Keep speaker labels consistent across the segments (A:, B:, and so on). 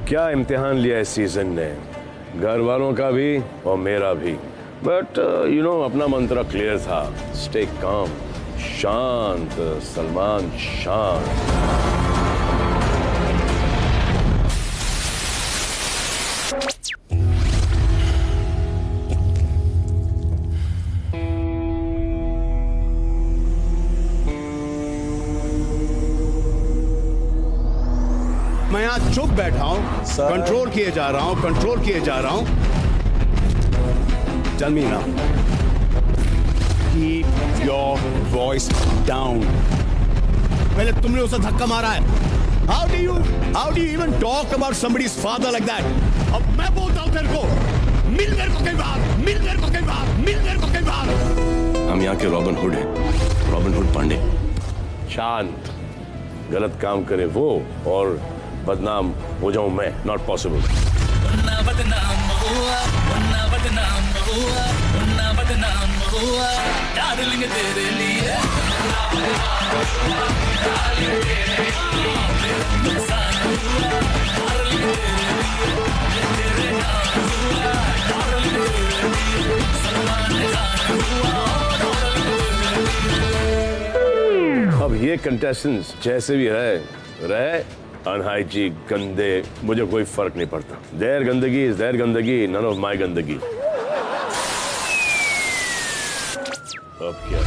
A: क्या इम्तिहान लिया इस सीजन ने, घर वालों का भी और मेरा भी। बट यू नो अपना मंत्र क्लियर था, स्टे काम, शांत सलमान शांत।
B: मैं यहाँ चुप बैठा हूँ, कंट्रोल किए जा रहा हूँ, कंट्रोल किए जा रहा हूँ। Tell me now. Keep your voice down. पहले तुमने उसे धक्का मारा है। How do you even talk about somebody's father like that? अब मैं बोलता हूँ तेरे को, मिल मेरे को कई बार, मिल मेरे को कई बार, मिल मेरे को कई बार।
A: हम यहाँ के रॉबिन हुड हैं, रॉबिन हुड पांडे। शांत, गलत काम करे वो और बदनाम हो जाऊं मैं, नॉट पॉसिबल।
C: बदनाम हुआ डार्लिंग तेरे लिए।
A: अब ये कंटेस्टेंट्स जैसे भी रहे अनहाइजीनिक, गंदे, मुझे कोई फर्क नहीं पड़ता। देयर गंदगी इज देयर गंदगी, नन ऑफ माय गंदगी। अब क्या?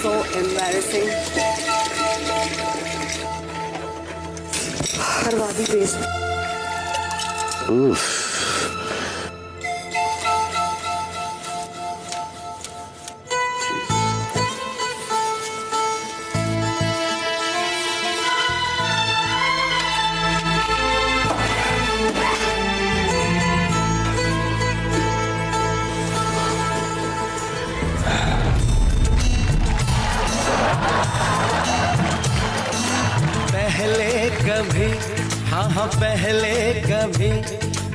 D: So embarrassing. करवा दी पेस्ट।
E: कभी हाँ पहले कभी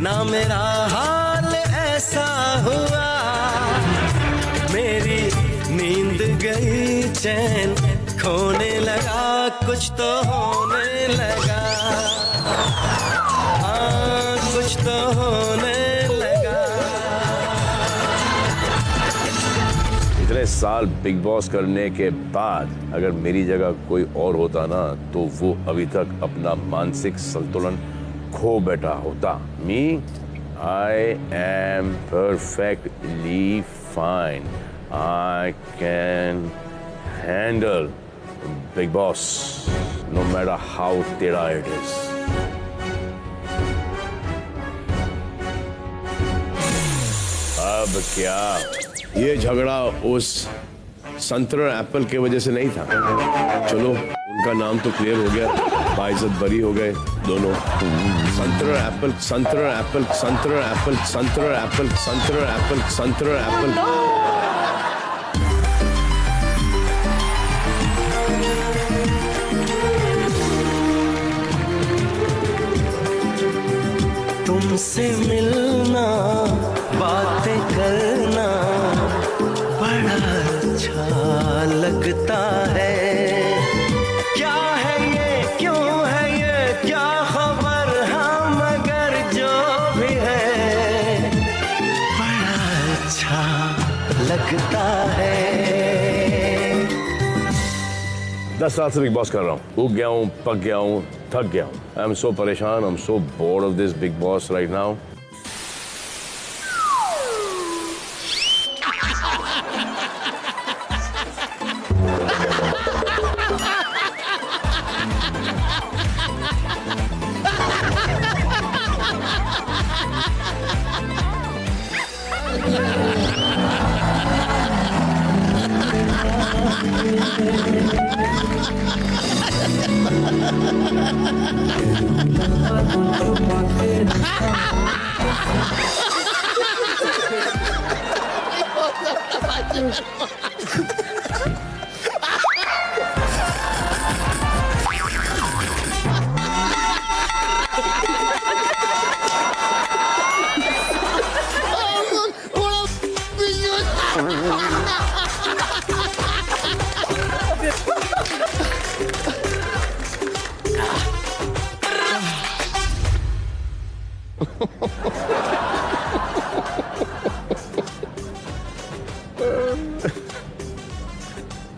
E: ना मेरा हाल ऐसा हुआ। मेरी नींद गई, चैन खोने लगा, कुछ तो होने लगा। हाँ कुछ तो होने लगा।
A: इतने साल बिग बॉस करने के बाद अगर मेरी जगह कोई और होता ना तो वो अभी तक अपना मानसिक संतुलन खो बैठा होता। Me, I am perfectly fine. I can handle Bigg Boss no matter how टेढ़ा इट इज। अब क्या? ये झगड़ा उस संतरा एप्पल के वजह से नहीं था। चलो उनका नाम तो क्लियर हो गया, बाइज्जत बरी हो गए दोनों। संतरा एप्पल, संतरा एप्पल, संतरा एप्पल, संतरा एप्पल, संतरा एप्पल, संतरा एप्पल।
E: तुमसे मिलना, बातें करना बड़ा अच्छा लगता है। क्या है ये, क्यों है ये, क्या खबर, हाँ मगर जो भी है बड़ा अच्छा लगता है।
A: 10 साल से बिग बॉस कर रहा हूँ, उग गया हूँ, पक गया हूँ, थक गया हूँ। आई एम सो परेशान, I am so bored of this Bigg Boss right now.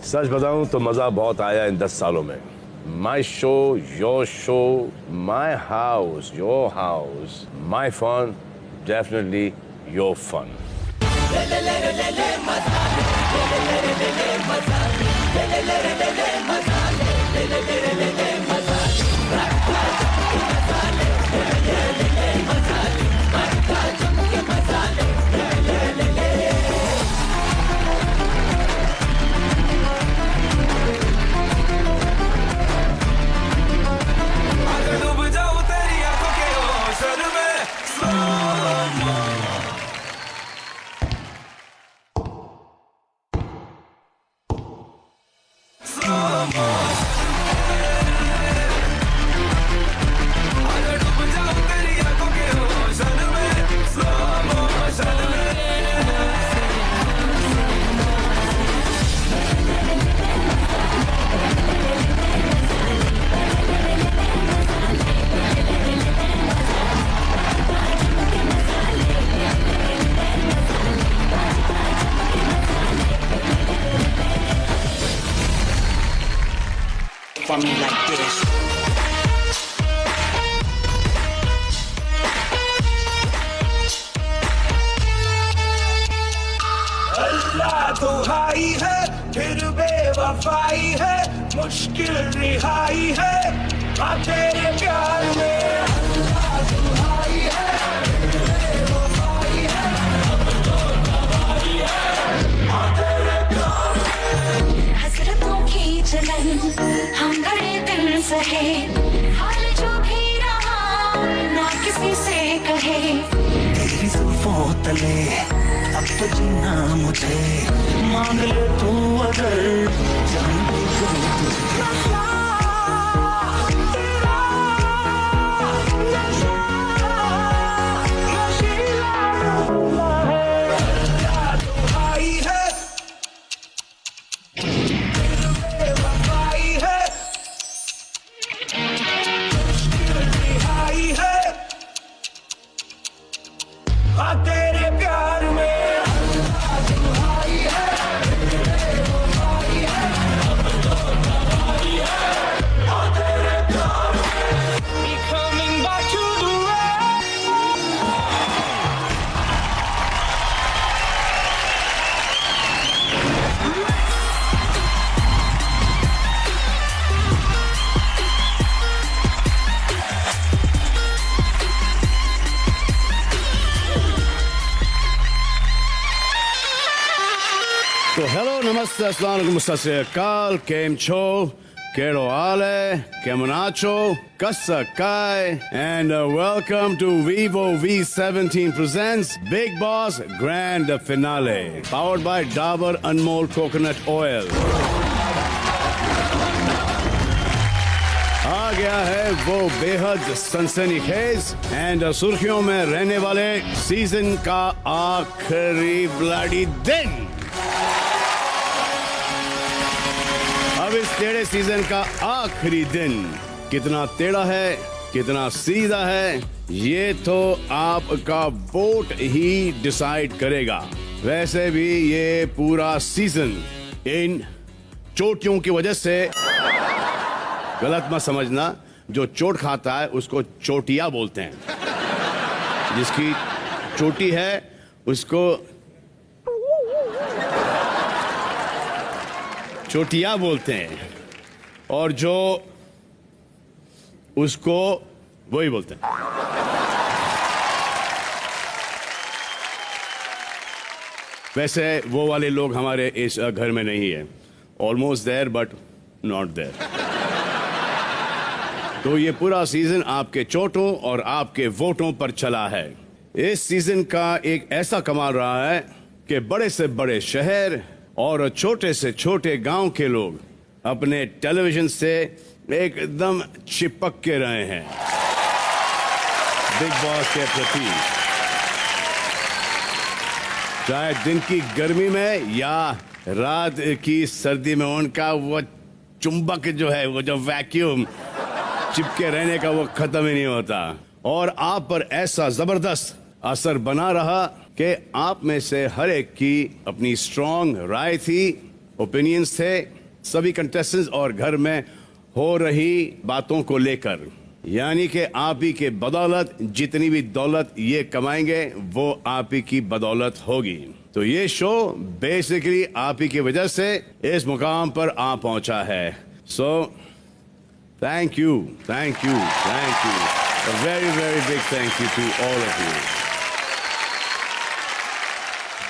A: सच बताऊं तो मजा बहुत आया इन 10 सालों में। My show, your show, my house, your house, my fun, definitely your fun.
C: डूब जाऊं तेरी आंखों के ओशन में अगर डूब जाऊं तेरी आंखों के ओशन में स्लो मोशन में
E: For me like this.
C: अल्लाह दुहाई है फिर बेवफाई है मुश्किल रिहाई है आ तेरे प्यार में अल्लाह दुहाई है फिर बेवफाई है अब तो तबाही है आ तेरे प्यार में
F: हसरतों की चलन हम बड़े दिल सहे हाल जो भी रहा ना किसी से कहे
E: तेरी जुल्फों तले अब तो जीना मुझे मांग ले तू अगर जान भी तुझे
C: दुहाई है फिर बेवफाई है मुश्किल रिहाई है आ तेरे प्यार में अल्लाह दुहाई है फिर बेवफाई है अब तो तबाही है आ तेरे प्यार में coming back to the
B: तो हेलो, नमस्ते, अस्सलाम वालेकुम, सत श्री अकाल, केम छो, केड़ो हाल है, केमनाचो, कसकाय, and welcome to Vivo V17 presents Big Boss Grand Finale, powered by Dabur Anmol Coconut Oil. आ गया है वो बेहद सनसनीखेज एंड सुर्खियों में रहने वाले सीजन का आखिरी ब्लडी दिन। अब इस टेढ़े सीजन का आखिरी दिन कितना टेढ़ा है, कितना सीधा है, ये तो आपका वोट ही डिसाइड करेगा। वैसे भी ये पूरा सीजन इन चोटियों की वजह से, गलत मत समझना, जो चोट खाता है उसको चोटिया बोलते हैं। जिसकी चोटी है उसको चोटिया बोलते हैं, और जो उसको वही बोलते हैं। वैसे वो वाले लोग हमारे इस घर में नहीं है, almost there but not there. तो ये पूरा सीजन आपके चोटों और आपके वोटों पर चला है। इस सीजन का एक ऐसा कमाल रहा है कि बड़े से बड़े शहर और छोटे से छोटे गांव के लोग अपने टेलीविजन से एकदम चिपक के रहे हैं बिग बॉस के प्रति। चाहे दिन की गर्मी में या रात की सर्दी में, उनका वो चुंबक जो है, वो जो वैक्यूम चिपके रहने का, वो खत्म ही नहीं होता। और आप पर ऐसा जबरदस्त असर बना रहा कि आप में से हर एक की अपनी स्ट्रॉन्ग राय थी, ओपिनियंस थे सभी कंटेस्टेंट्स और घर में हो रही बातों को लेकर। यानी कि आप ही के बदौलत जितनी भी दौलत ये कमाएंगे वो आप ही की बदौलत होगी। तो ये शो बेसिकली आप ही की वजह से इस मुकाम पर आ पहुंचा है। So thank you, thank you, thank you, a very very big thank you to all of you.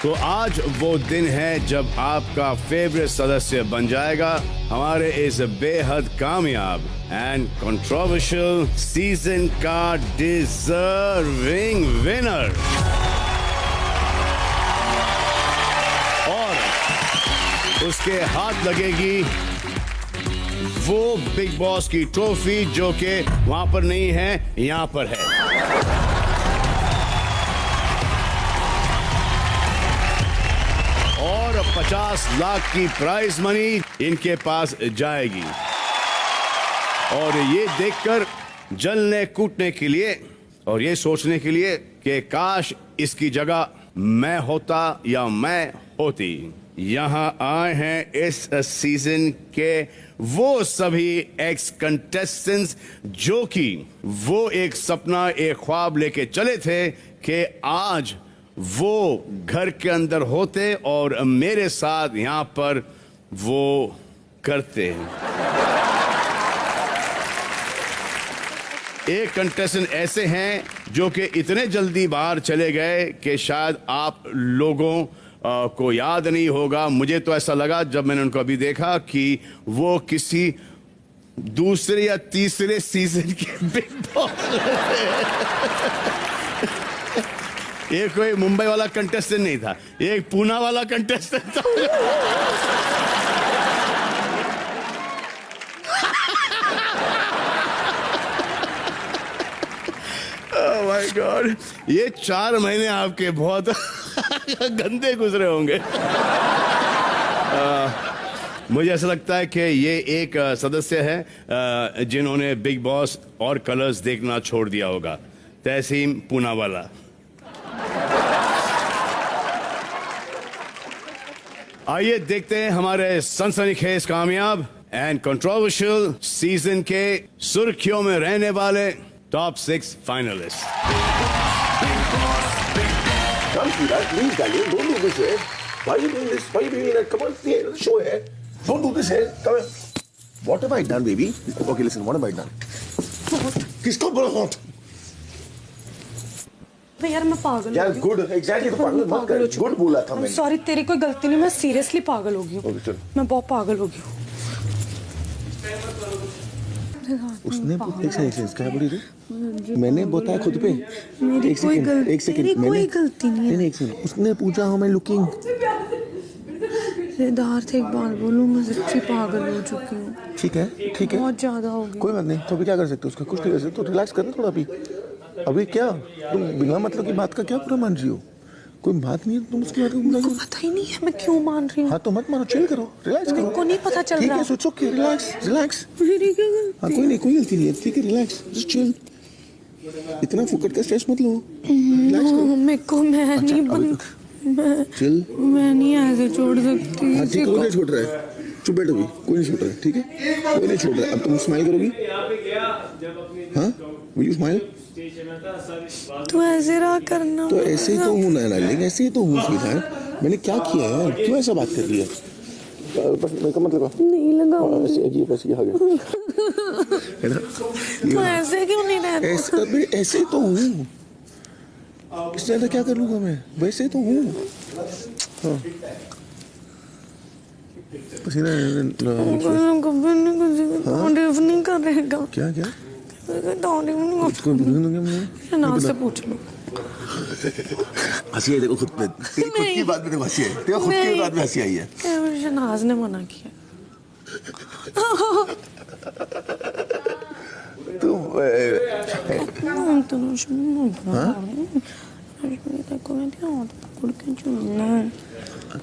B: तो आज वो दिन है जब आपका फेवरेट सदस्य बन जाएगा हमारे इस बेहद कामयाब एंड कंट्रोवर्शियल सीजन का डिजर्विंग विनर। और उसके हाथ लगेगी वो बिग बॉस की ट्रॉफी जो कि वहां पर नहीं है, यहां पर है। और 50 लाख की प्राइज मनी इनके पास जाएगी। और ये देखकर जलने कूटने के लिए और ये सोचने के लिए कि काश इसकी जगह मैं होता या मैं होती। यहाँ आए हैं इस सीजन के वो सभी एक्स कंटेस्टेंट्स जो कि वो एक सपना, एक ख्वाब लेके चले थे कि आज वो घर के अंदर होते और मेरे साथ यहाँ पर वो करते हैं। एक कंटेस्टेंट ऐसे हैं जो कि इतने जल्दी बाहर चले गए कि शायद आप लोगों को याद नहीं होगा। मुझे तो ऐसा लगा जब मैंने उनको अभी देखा कि वो किसी दूसरे या तीसरे सीजन के बिग बॉस ये कोई मुंबई वाला कंटेस्टेंट नहीं था, एक पूना वाला कंटेस्टेंट था। ओह माय गॉड, ये 4 महीने आपके बहुत गंदे गुजरे होंगे। मुझे ऐसा लगता है कि ये एक सदस्य है जिन्होंने बिग बॉस और कलर्स देखना छोड़ दिया होगा, तहसीम पूना वाला। आइए देखते हैं हमारे सनसनीखेज कामयाब एंड कंट्रोवर्शियल सीजन के सुर्खियों में रहने वाले top 6 finalist.
G: Don't do that, please, Daniel. Don't do this here. Why are you doing this? Why are you doing that? Come on, here, the show here. Don't do this here. Come on. What have I done, baby? Okay, listen. What have I done? किसको बोला hot?
D: यार मैं पागल
G: यार
D: हो गई।
G: good, exactly. तो पागल मत कर। Good बोला था मैंने।
D: सॉरी, तेरी कोई गलती नहीं, मैं सीरियसली पागल हो गई हूँ।
G: Okay, चल।
D: मैं बहुत पागल हो गई हूँ।
G: उसने क्या बोली थी? मैंने बताया खुद पे।
D: मेरी कोई गलती,
G: एक सेकंड,
D: मेरी कोई गलती नहीं है।
G: एक सेकंड। उसने पूछा हाउ मैं लुकिंग।
D: सिद्धार्थ एक बार बोलूं, मैं सच्ची पागल हो चुकी हूँ।
G: ठीक है, ठीक है।
D: बहुत ज्यादा हो गई।
G: कोई बात नहीं, तो अभी क्या कर सकते हो? उसका कुछ नहीं कर सकते, तो रिलैक्स करना थोड़ा अभी। अभी क्या तुम बिना मतलब की बात का क्या पूरा मान रही हो? कोई बात नहीं है, तुम उसकी बात
D: को पता ही नहीं है मैं क्यों मान रही हूँ।
G: हाँ तो मत मानो, चिल करो, रिलैक्स करो।
D: मेरे को नहीं पता चल रहा।
G: ठीक है, सोचो कि रिलैक्स, रिलैक्स।
D: मेरी क्या गलती?
G: हाँ कोई नहीं, कोई गलती नहीं है, ठीक है, रिलैक्स, जस्ट चिल। इतना फुकट का स्ट्रेस मत लो, रिलैक्स करो।
D: मेरे को मैं नहीं बन,
G: चिल।
D: मैं नहीं ऐसे छोड़ सकती।
G: हाँ ठीक, कोई नहीं छोड़ रहा है, चुप बैठो भी, कोई नहीं छोड़ रहा है, ठीक है, कोई नहीं छोड़ रहा है। अब तुम स्माइल करोगी? हाँ, विल यू स्माइल?
D: तू ऐसे रहा करना।
G: तो ऐसे ही तो हूँ ना डार्लिंग, ऐसे ही तो हूँ स्वीटहार्ट। मैंने क्या किया है, क्यों ऐसा बात कर रही है? बस मेकअप मत लगा।
D: नहीं लगाऊंगी।
G: ये बस ये आ गया है ना?
D: तू ऐसे क्यों नहीं रहता?
G: ऐसे तो हूँ, इससे ज्यादा क्या कर लूंगा मैं, वैसे तो हूँ। हाँ पसीना
D: तारीफ नहीं करेगा।
G: क्या क्या
D: तारीफ नहीं। शनाज से पूछ लो।
G: हंसी है देखो खुद पे, तेरी खुद की बात में देखो हंसी है, तेरी खुद की बात में हंसी आई है।
D: शनाज ने मना किया।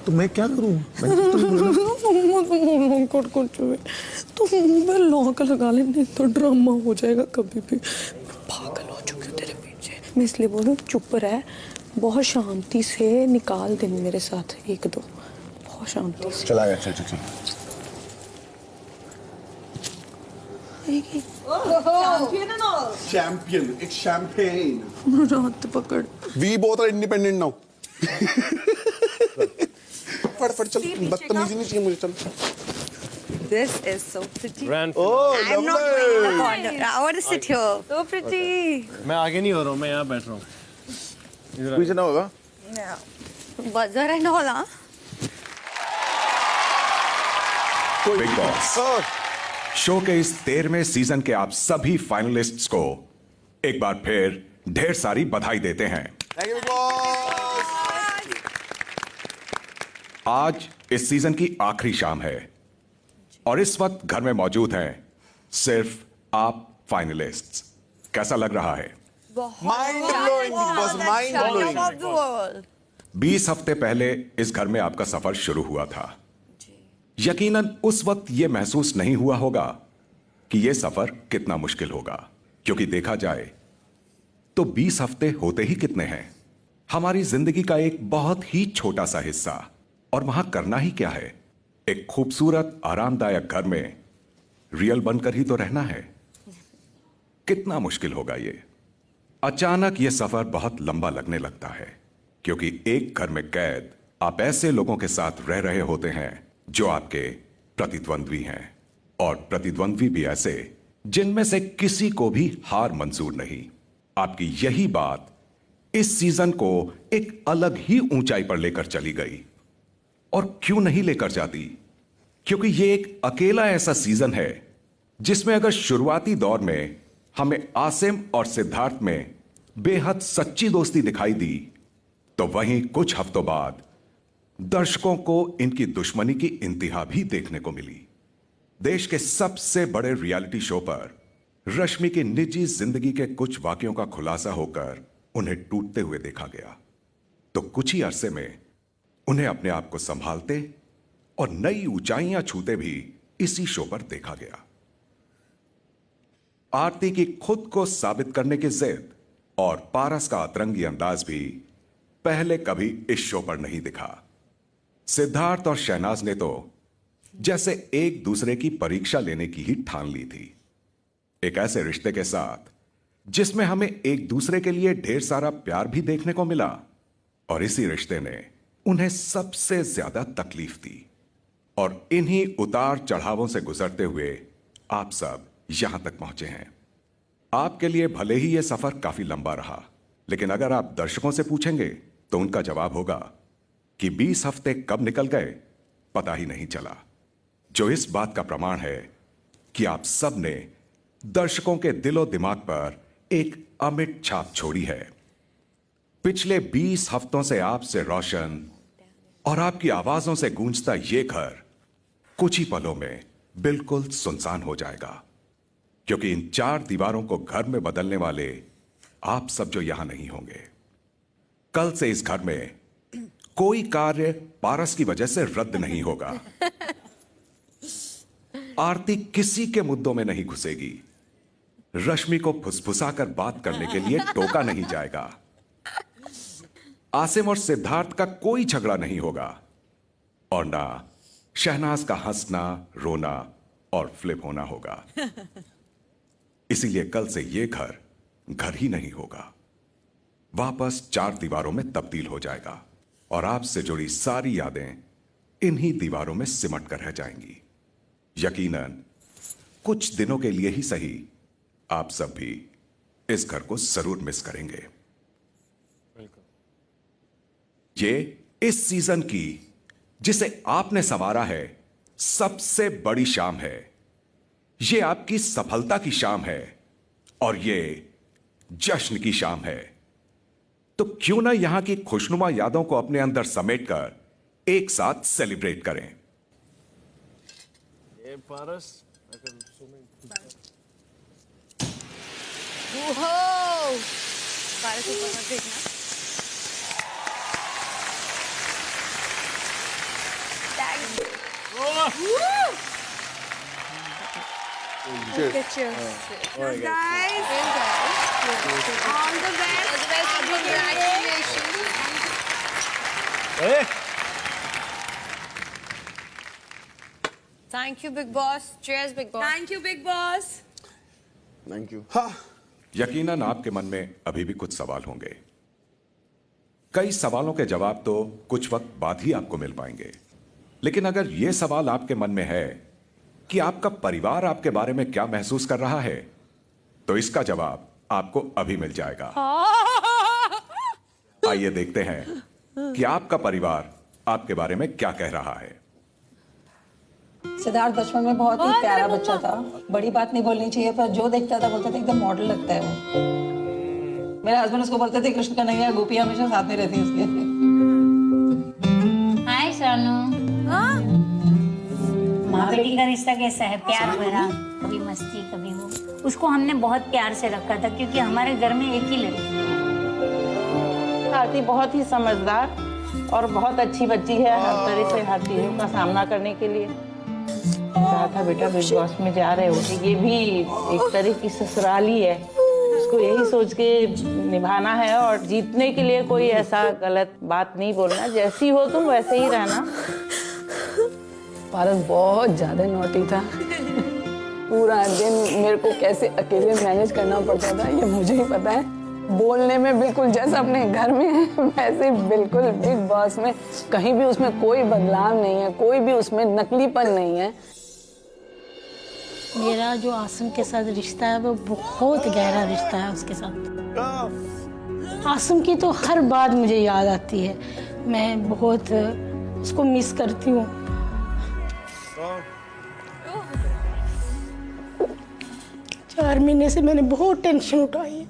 G: तो मैं क्या करूं?
D: तो मुंह में लॉक लगा ले, नहीं तो ड्रामा हो जाएगा कभी भी। पागल हो चुकी हूँ तेरे मैं इसलिए बोलूँ चुप रह, बहुत शांति से निकाल दिन मेरे साथ एक दो, बहुत शांति से।
G: चला गया, चल चल चल।
H: Champion, it's champagne.
D: मेरा हाथ पकड़।
H: We both are independent now. फट चल, बदतमीजी नहीं चाहिए मुझे, चल।
I: This is so pretty.
H: Oh,
I: I'm not going in the corner. I want to sit here.
D: So pretty।
J: मैं आगे नहीं हो रहा हूँ, मैं यहाँ बैठ रहा हूँ।
G: पीछे ना होगा।
I: Yeah. Buzzer and all, huh?
K: Big boss show के इस 13वें सीजन के आप सभी फाइनलिस्ट्स को एक बार फिर ढेर सारी बधाई देते हैं।
H: Thank you, boss.
K: आज इस सीजन की आखिरी शाम है और इस वक्त घर में मौजूद हैं सिर्फ आप फाइनलिस्ट्स। कैसा लग रहा है?
H: Mind blowing, big boss, mind blowing.
I: Top of the world.
K: 20 हफ्ते पहले इस घर में आपका सफर शुरू हुआ था। यकीनन उस वक्त यह महसूस नहीं हुआ होगा कि यह सफर कितना मुश्किल होगा, क्योंकि देखा जाए तो 20 हफ्ते होते ही कितने हैं, हमारी जिंदगी का एक बहुत ही छोटा सा हिस्सा। और वहां करना ही क्या है, एक खूबसूरत आरामदायक घर में रियल बनकर ही तो रहना है। कितना मुश्किल होगा ये। अचानक यह सफर बहुत लंबा लगने लगता है, क्योंकि एक घर में कैद आप ऐसे लोगों के साथ रह रहे होते हैं जो आपके प्रतिद्वंद्वी हैं, और प्रतिद्वंद्वी भी ऐसे जिनमें से किसी को भी हार मंजूर नहीं। आपकी यही बात इस सीजन को एक अलग ही ऊंचाई पर लेकर चली गई। और क्यों नहीं लेकर जाती, क्योंकि यह एक अकेला ऐसा सीजन है जिसमें अगर शुरुआती दौर में हमें आसिम और सिद्धार्थ में बेहद सच्ची दोस्ती दिखाई दी, तो वहीं कुछ हफ्तों बाद दर्शकों को इनकी दुश्मनी की इंतहा भी देखने को मिली। देश के सबसे बड़े रियलिटी शो पर रश्मि की निजी जिंदगी के कुछ वाकयों का खुलासा होकर उन्हें टूटते हुए देखा गया, तो कुछ ही अरसे में उन्हें अपने आप को संभालते और नई ऊंचाइयां छूते भी इसी शो पर देखा गया। आरती की खुद को साबित करने की जिद और पारस का अतरंगी अंदाज भी पहले कभी इस शो पर नहीं दिखा। सिद्धार्थ और शहनाज ने तो जैसे एक दूसरे की परीक्षा लेने की ही ठान ली थी, एक ऐसे रिश्ते के साथ जिसमें हमें एक दूसरे के लिए ढेर सारा प्यार भी देखने को मिला, और इसी रिश्ते ने उन्हें सबसे ज्यादा तकलीफ दी। और इन्हीं उतार चढ़ावों से गुजरते हुए आप सब यहां तक पहुंचे हैं। आपके लिए भले ही यह सफर काफी लंबा रहा, लेकिन अगर आप दर्शकों से पूछेंगे तो उनका जवाब होगा कि 20 हफ्ते कब निकल गए पता ही नहीं चला, जो इस बात का प्रमाण है कि आप सब ने दर्शकों के दिलो दिमाग पर एक अमिट छाप छोड़ी है। पिछले 20 हफ्तों से आपसे रोशन और आपकी आवाजों से गूंजता यह घर कुछ ही पलों में बिल्कुल सुनसान हो जाएगा, क्योंकि इन 4 दीवारों को घर में बदलने वाले आप सब जो यहां नहीं होंगे। कल से इस घर में कोई कार्य पारस की वजह से रद्द नहीं होगा। आरती किसी के मुद्दों में नहीं घुसेगी, रश्मि को फुसफुसाकर बात करने के लिए टोका नहीं जाएगा, आसिम और सिद्धार्थ का कोई झगड़ा नहीं होगा, और ना शहनाज का हंसना, रोना और फ्लिप होना होगा। इसीलिए कल से यह घर घर ही नहीं होगा, वापस 4 दीवारों में तब्दील हो जाएगा, और आपसे जुड़ी सारी यादें इन्हीं दीवारों में सिमट कर रह जाएंगी। यकीनन कुछ दिनों के लिए ही सही, आप सब भी इस घर को जरूर मिस करेंगे। ये इस सीजन की, जिसे आपने संवारा है, सबसे बड़ी शाम है। ये आपकी सफलता की शाम है, और ये जश्न की शाम है। तो क्यों ना यहां की खुशनुमा यादों को अपने अंदर समेटकर एक साथ सेलिब्रेट करें।
J: पारस,
I: पारस ऊपर मत देखना।
H: Cheers.
I: Cheers. Guys. All the best. Congratulations. Thank you, Big Boss. Cheers, Big Boss.
L: Thank you, Big Boss.
H: Thank you.
K: यकीनन आपके मन में अभी भी कुछ सवाल होंगे। कई सवालों के जवाब तो कुछ वक्त बाद ही आपको मिल पाएंगे, लेकिन अगर यह सवाल आपके मन में है कि आपका परिवार आपके बारे में क्या महसूस कर रहा है, तो इसका जवाब आपको अभी मिल जाएगा। आइए देखते हैं कि आपका परिवार आपके बारे में क्या कह रहा है।
M: सिद्धार्थ बचपन में बहुत ही प्यारा बच्चा था। बड़ी बात नहीं बोलनी चाहिए, पर जो देखता था बोलता था एकदम मॉडल लगता है वो। मेरे हस्बैंड उसको बोलते थे कृष्ण कन्हैया, गोपी हमेशा साथ में रहती है उसके।
N: हाय सोनू। माँ बेटी का रिश्ता कैसा है? प्यार भरा, कभी मस्ती कभी वो। उसको हमने बहुत प्यार से रखा था क्योंकि हमारे घर में एक ही लड़की है।
O: आरती बहुत ही समझदार और बहुत अच्छी बच्ची है, हर तरह से हर चीजों का सामना करने के लिए। कहा था बेटा बिग बॉस में जा रहे हो, ये भी एक तरह की ससुराली है, उसको यही सोच के निभाना है और जीतने के लिए कोई ऐसा गलत बात नहीं बोलना। जैसी हो तुम वैसे ही रहना।
D: पारस बहुत ज्यादा नॉटी था। पूरा दिन मेरे को कैसे अकेले मैनेज करना पड़ता था ये मुझे ही पता है। बोलने में बिल्कुल जैसा अपने घर में है वैसे बिल्कुल बिग बॉस में कहीं भी उसमें कोई बदलाव नहीं है, कोई भी उसमें नकलीपन नहीं है।
N: मेरा जो आसिम के साथ रिश्ता है वो बहुत गहरा रिश्ता है उसके साथ। आसिम की तो हर बात मुझे याद आती है, मैं बहुत उसको मिस करती हूँ। चार महीने से मैंने बहुत टेंशन उठाई है,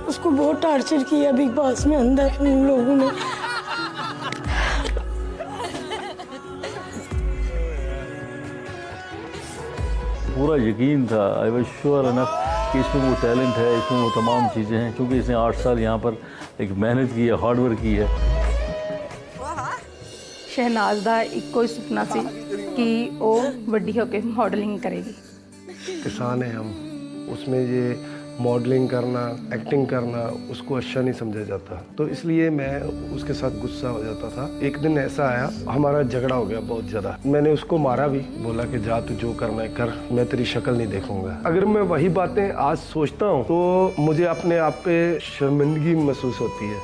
N: उसको बहुत टॉर्चर किया बिग बॉस में अंदर उन लोगों ने।
J: पूरा यकीन था, आई वाज श्योर इनफ कि इसमें वो टैलेंट है, इसमें वो तमाम चीज़ें हैं, क्योंकि इसने 8 साल यहाँ पर एक मेहनत की है, हार्ड वर्क की है।
D: शहनाज दा इको ही सुपना सी कि वो वड्डी होके मॉडलिंग करेगी।
P: किसान है हम, उसमें ये मॉडलिंग करना, एक्टिंग करना उसको अच्छा नहीं समझा जाता, तो इसलिए मैं उसके साथ गुस्सा हो जाता था। एक दिन ऐसा आया, हमारा झगड़ा हो गया बहुत ज़्यादा। मैंने उसको मारा भी, बोला कि जा तू जो करना है कर, मैं तेरी शक्ल नहीं देखूंगा। अगर मैं वही बातें आज सोचता हूँ तो मुझे अपने आप पे शर्मिंदगी महसूस होती है।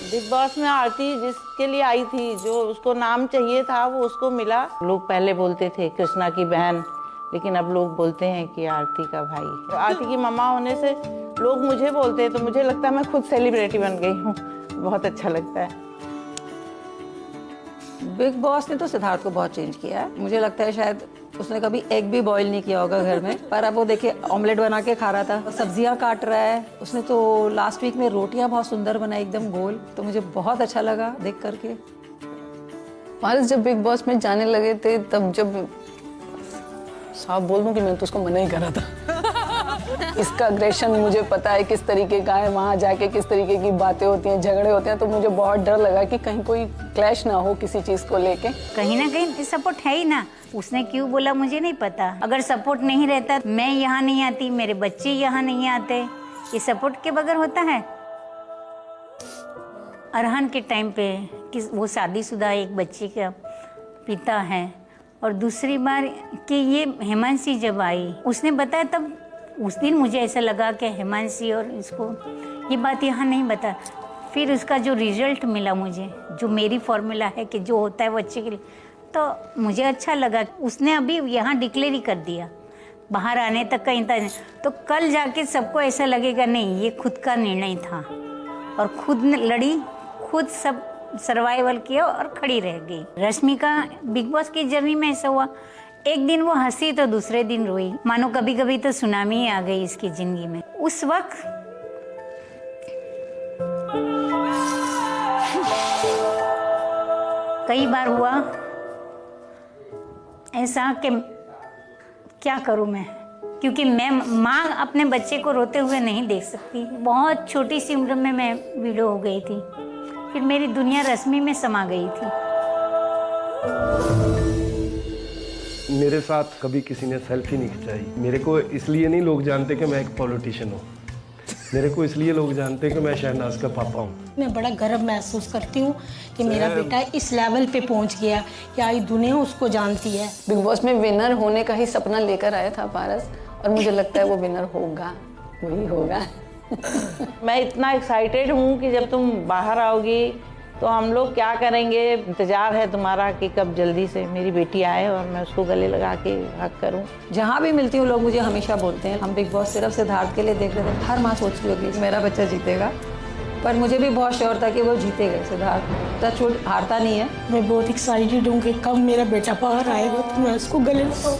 O: बिग बॉस में आरती जिसके लिए आई थी, जो उसको नाम चाहिए था वो उसको मिला। लोग पहले बोलते थे कृष्णा की बहन, लेकिन अब लोग बोलते हैं कि आरती का भाई। आरती की मम्मा होने से लोग मुझे बोलते हैं, तो मुझे लगता है मैं खुद सेलिब्रिटी बन गई हूँ। बहुत अच्छा लगता है।
M: बिग बॉस ने तो सिद्धार्थ को बहुत चेंज किया है। मुझे लगता है शायद उसने कभी एग भी बॉईल नहीं किया होगा घर में, पर अब वो देखिए ऑमलेट बना के खा रहा था, सब्जियां काट रहा है। उसने तो लास्ट वीक में रोटियां बहुत सुंदर बनाई, एकदम गोल, तो मुझे बहुत अच्छा लगा देख करके।
D: पारस जब बिग बॉस में जाने लगे थे, तब जब साफ बोल दूं कि मैंने तो उसको मना ही करा था। इसका अग्रेशन मुझे पता है किस तरीके का है, वहाँ जाके किस तरीके की बातें होती हैं, झगड़े होते हैं, तो मुझे बहुत डर लगा कि कहीं कोई क्लैश ना हो किसी चीज को लेके।
N: कहीं ना कहीं सपोर्ट है ही ना, उसने क्यों बोला मुझे नहीं पता। अगर सपोर्ट नहीं रहता, मैं यहाँ नहीं आती, मेरे बच्चे यहाँ नहीं आते, ये सपोर्ट के बगैर होता है। अरहान के टाइम पे कि वो शादीशुदा एक बच्चे का पिता है, और दूसरी बार कि ये हेमांशी जब आई उसने बताया, तब उस दिन मुझे ऐसा लगा कि हेमांशी और इसको ये बात यहाँ नहीं बता। फिर उसका जो रिजल्ट मिला मुझे, जो मेरी फॉर्मूला है कि जो होता है वो अच्छे के लिए, तो मुझे अच्छा लगा। उसने अभी यहाँ डिक्लेयर ही कर दिया, बाहर आने तक का इंतजार। तो कल जाके सबको ऐसा लगेगा नहीं, ये खुद का निर्णय था और खुद लड़ी, खुद सब सर्वाइवल किया और खड़ी रह गई। रश्मिका बिग बॉस की जर्नी में ऐसा हुआ, एक दिन वो हंसी तो दूसरे दिन रोई, मानो कभी कभी तो सुनामी ही आ गई इसकी जिंदगी में। उस वक्त कई बार हुआ ऐसा कि क्या करूं मैं, क्योंकि मैं माँ अपने बच्चे को रोते हुए नहीं देख सकती। बहुत छोटी सी उम्र में मैं विडो हो गई थी, फिर मेरी दुनिया रश्मि में समा गई थी।
P: मेरे साथ कभी किसी ने सेल्फी नहीं खिंचाई। मेरे को इसलिए नहीं लोग जानते कि मैं एक पॉलिटिशियन हूँ, मेरे को इसलिए लोग जानते हैं कि मैं शहनाज का पापा हूँ।
L: मैं बड़ा गर्व महसूस करती हूँ कि मेरा बेटा इस लेवल पे पहुँच गया कि आई दुनिया उसको जानती है।
D: बिग बॉस में विनर होने का ही सपना लेकर आया था पारस, और मुझे लगता है वो विनर होगा, वही होगा।
O: मैं इतना एक्साइटेड हूँ कि जब तुम बाहर आओगी तो हम लोग क्या करेंगे, इंतजार है तुम्हारा कि कब जल्दी से मेरी बेटी आए और मैं उसको गले लगा के हक करूँ।
M: जहाँ भी मिलती हूँ लोग मुझे हमेशा बोलते हैं हम बिग बॉस सिर्फ सिद्धार्थ के लिए देख रहे थे। हर माँ सोचती होगी कि मेरा बच्चा जीतेगा, पर मुझे भी बहुत श्योर था कि वो जीतेगा। सिद्धार्थ टचवुड हारता नहीं है।
L: मैं बहुत एक्साइटेड हूँ कि कब मेरा बेटा बाहर आएगा तो मैं उसको गले लगाऊँ।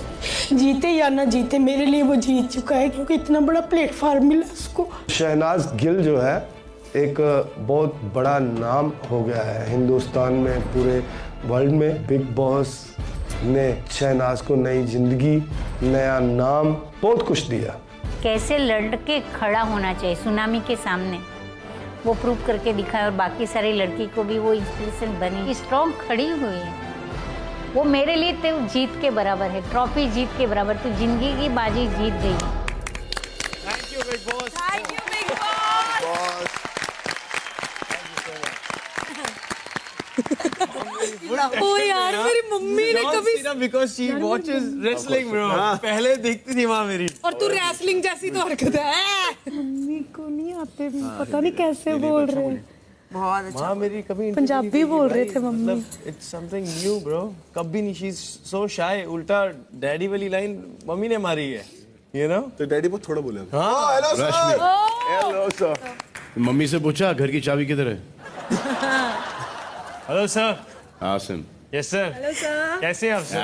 L: जीते या ना जीते मेरे लिए वो जीत चुका है, क्योंकि इतना बड़ा प्लेटफॉर्म मिला उसको।
P: शहनाज गिल जो है एक बहुत बड़ा नाम हो गया है हिंदुस्तान में, पूरे वर्ल्ड में। बिग बॉस ने शहनाज को नई जिंदगी, नया नाम, बहुत कुछ दिया।
N: कैसे लड़के खड़ा होना चाहिए सुनामी के सामने, वो प्रूव करके दिखाया, और बाकी सारी लड़की को भी वो इंस्पिरेशन बनी, स्ट्रॉन्ग खड़ी हुई है। वो मेरे लिए तो जीत के बराबर है, ट्रॉफी जीत के बराबर। तो जिंदगी की बाजी जीत गई।
C: Thank you Bigg Boss. Thank you Bigg Boss.
Q: ओ यार मेरी मम्मी ने कभी
R: because she watches wrestling bro, पहले देखती थी माँ मेरी।
Q: और तू रेसलिंग जैसी तो हरकत है। मम्मी को नहीं आते, पता नहीं कैसे बोल रहे हैं।
R: बहुत अच्छा। माँ मेरी कभी
Q: पंजाबी बोल रहे थे mummy.
R: It's something new bro, कभी नहीं। शी इज सो शाय। उल्टा डैडी वाली लाइन मम्मी ने मारी है, यू नो।
G: तो डैडी बहुत थोड़ा बोले।
R: हाँ
G: hello sir.
A: Hello sir. Mummy से पूछा घर की चाबी किधर है?
R: Hello sir.
A: Asim.
R: Yes sir.
Q: Hello sir.
R: कैसे हैं आप सर?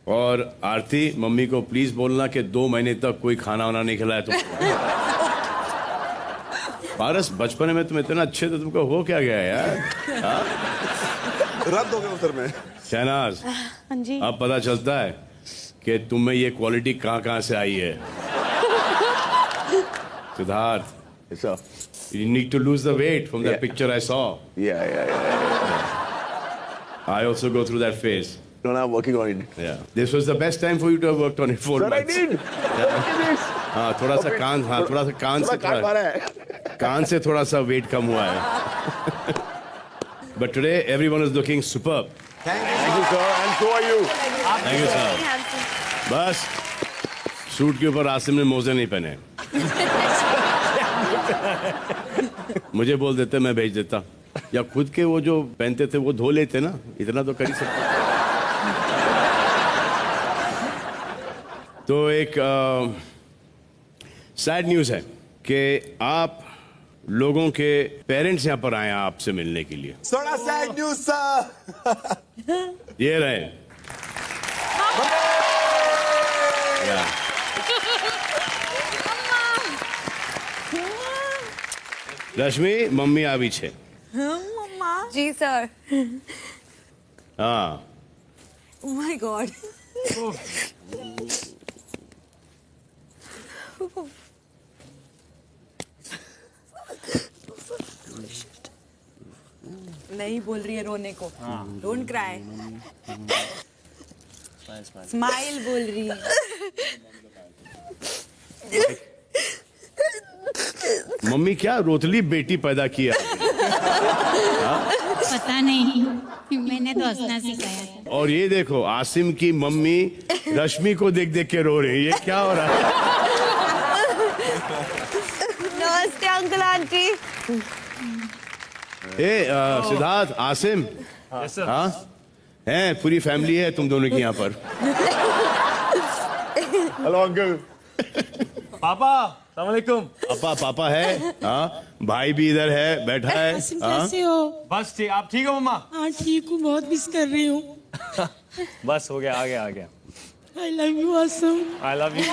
A: और आरती, मम्मी को प्लीज बोलना कि 2 महीने तक कोई खाना वाना नहीं खिलाया तुमको। पारस, बचपन में तुम इतना अच्छे थे, तुमको हो क्या गया यार?
G: रद्द हो गया उधर में।
A: शहनाज,
Q: हाँ जी।
A: अब पता चलता है कि तुम में ये क्वालिटी कहाँ से आई है। Siddharth, you need to lose the weight from that picture I saw.
G: Yeah.
A: I also go through that phase.
G: No, I'm working on it.
A: Yeah. This was the best time for you to have worked on it. 4
G: Sir, I
A: months.
G: did.
A: हाँ, थोड़ा सा कान, हाँ, थोड़ा सा कान से कान से थोड़ा सा वेट कम हुआ है। But today everyone is looking superb.
G: Thank you sir, and so are you.
A: Thank you sir. बस सूट के ऊपर आसिम ने मोजे नहीं पहने। मुझे बोल देते, मैं भेज देता, या खुद के वो जो पहनते थे वो धो लेते ना, इतना तो कर ही सकते। तो एक सैड न्यूज़ है कि आप लोगों के पेरेंट्स यहाँ पर आए हैं आपसे मिलने के लिए।
G: थोड़ा सैड न्यूज़ सर।
A: ये रहे। रश्मि, मम्मी આવી છે।
Q: मम्मा जी सर।
A: हाँ।
Q: Oh my God. नहीं बोल रही है रोने को। Don't cry. स्माइल बोल रही है।
A: मम्मी क्या रोतली बेटी पैदा किया?
N: पता नहीं, मैंने तो हंसना सिखाया था।
A: और ये देखो, आसिम की मम्मी रश्मि को देख देख के रो रही है। ये क्या हो रहा है?
I: नमस्ते अंकल आंटी।
A: सिद्धार्थ, आसिम, हाँ हैं, पूरी फैमिली है तुम दोनों की यहाँ पर।
G: Hello uncle.
R: पापा, अस्सलाम वालेकुम।
A: पापा है, हाँ, भाई भी इधर है, बैठा है।
L: कैसे हो?
R: बस ठीक। आप ठीक हो मम्मा?
L: हाँ ठीक हूँ, बहुत मिस कर रही हूँ।
R: बस हो गया, आ गया।
L: I love you Assam.
R: I love you too।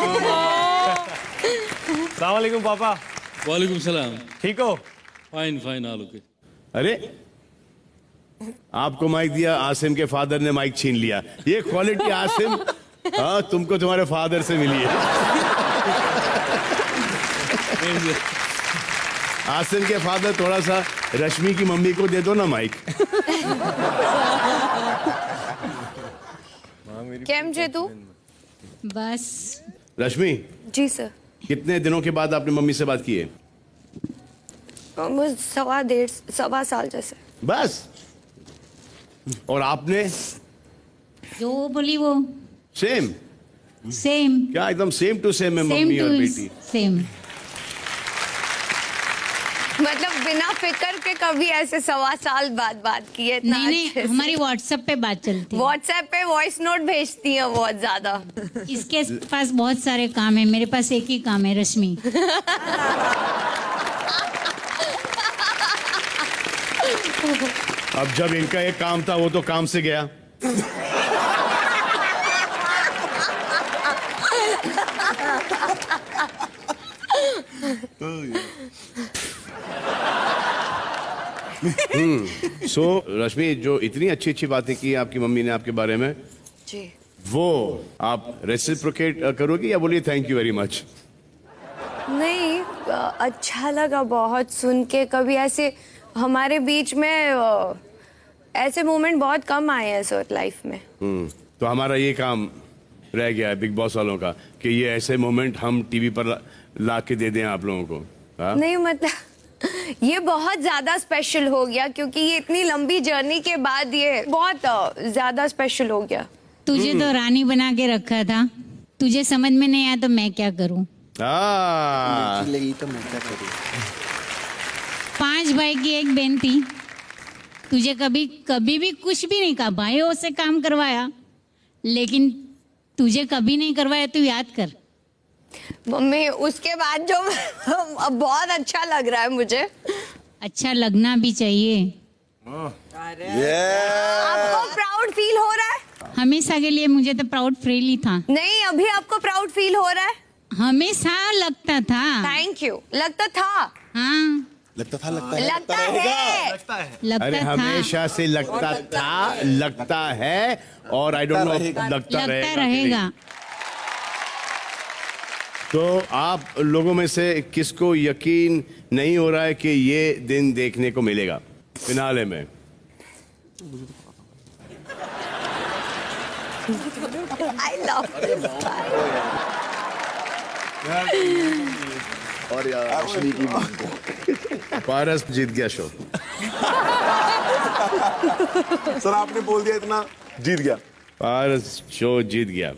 R: अस्सलाम वालेकुम पापा।
J: वालेकुम सलाम।
R: ठीक हो?
J: Fine all okay.
A: अरे, आपको माइक दिया, आसिम के फादर ने माइक छीन लिया। ये क्वालिटी आसिम, हाँ, तुमको तुम्हारे फादर से मिली है। आसिम के फादर, थोड़ा सा रश्मि की मम्मी को दे दो ना माइक।
I: केम छे तू?
N: बस
G: रश्मि,
I: जी सर।
G: कितने दिनों के बाद आपने मम्मी से बात की है?
I: मुझे 1.5 साल जैसे।
G: बस? और आपने?
N: जो वो बोली वो
G: सेम क्या एकदम सेम टू सेम है मम्मी और बेटी?
N: सेम।
I: मतलब बिना फिक्र के कभी ऐसे 1.25 साल बाद बात की है इतना
N: नहीं
I: अच्छे से।
N: हमारी व्हाट्सएप पे बात चलती है।
I: व्हाट्सएप पे वॉइस नोट भेजती है बहुत ज्यादा।
N: इसके पास बहुत सारे काम है, मेरे पास एक ही काम है, रश्मि।
G: अब जब इनका एक काम था वो तो काम से गया। सो रश्मि, जो इतनी अच्छी अच्छी बातें की आपकी मम्मी ने आपके बारे में,
I: जी,
G: वो आप रेसिप्रोकेट करोगी या बोलिए थैंक यू वेरी मच?
I: नहीं, अच्छा लगा बहुत सुन के। कभी ऐसे हमारे बीच में ऐसे मोमेंट बहुत कम आए हैं सर लाइफ में।
G: तो हमारा ये काम रह गया है बिग बॉस वालों का कि ये ऐसे मोमेंट हम टीवी पर ला के दे दें आप लोगों को। हाँ?
I: नहीं मतलब ये बहुत ज्यादा स्पेशल हो गया क्योंकि ये इतनी लंबी जर्नी के बाद ये बहुत ज्यादा स्पेशल हो गया।
N: तुझे तो रानी बना के रखा था, तुझे समझ में नहीं आया तो मैं क्या करूं?
H: लगी तो मैं क्या करूं?
N: 5 भाई की एक बहन थी, तुझे कभी भी कुछ भी नहीं कहा, भाइयों से काम करवाया, लेकिन तुझे कभी नहीं करवाया। तू याद कर
I: मम्मी, उसके बाद जो अब बहुत अच्छा लग रहा है मुझे।
N: अच्छा लगना भी चाहिए।
I: आपको प्राउड फील हो रहा है?
N: हमेशा के लिए मुझे तो प्राउड फील ही था।
I: नहीं, अभी आपको प्राउड फील हो रहा है?
N: हमेशा लगता था।
I: Thank you. लगता था?
N: हाँ
H: लगता है
I: लगता है।
G: अरे
N: था।
G: हमेशा से लगता था, लगता है और आई डोंट नो लगता रहेगा। तो आप लोगों में से किसको यकीन नहीं हो रहा है कि ये दिन देखने को मिलेगा फिनाले में?
I: I love this guy.
H: और यार अश्विनी की मां को
G: पारस जीत गया शो।
H: सर आपने बोल दिया इतना, जीत गया
G: पारस, शो जीत गया।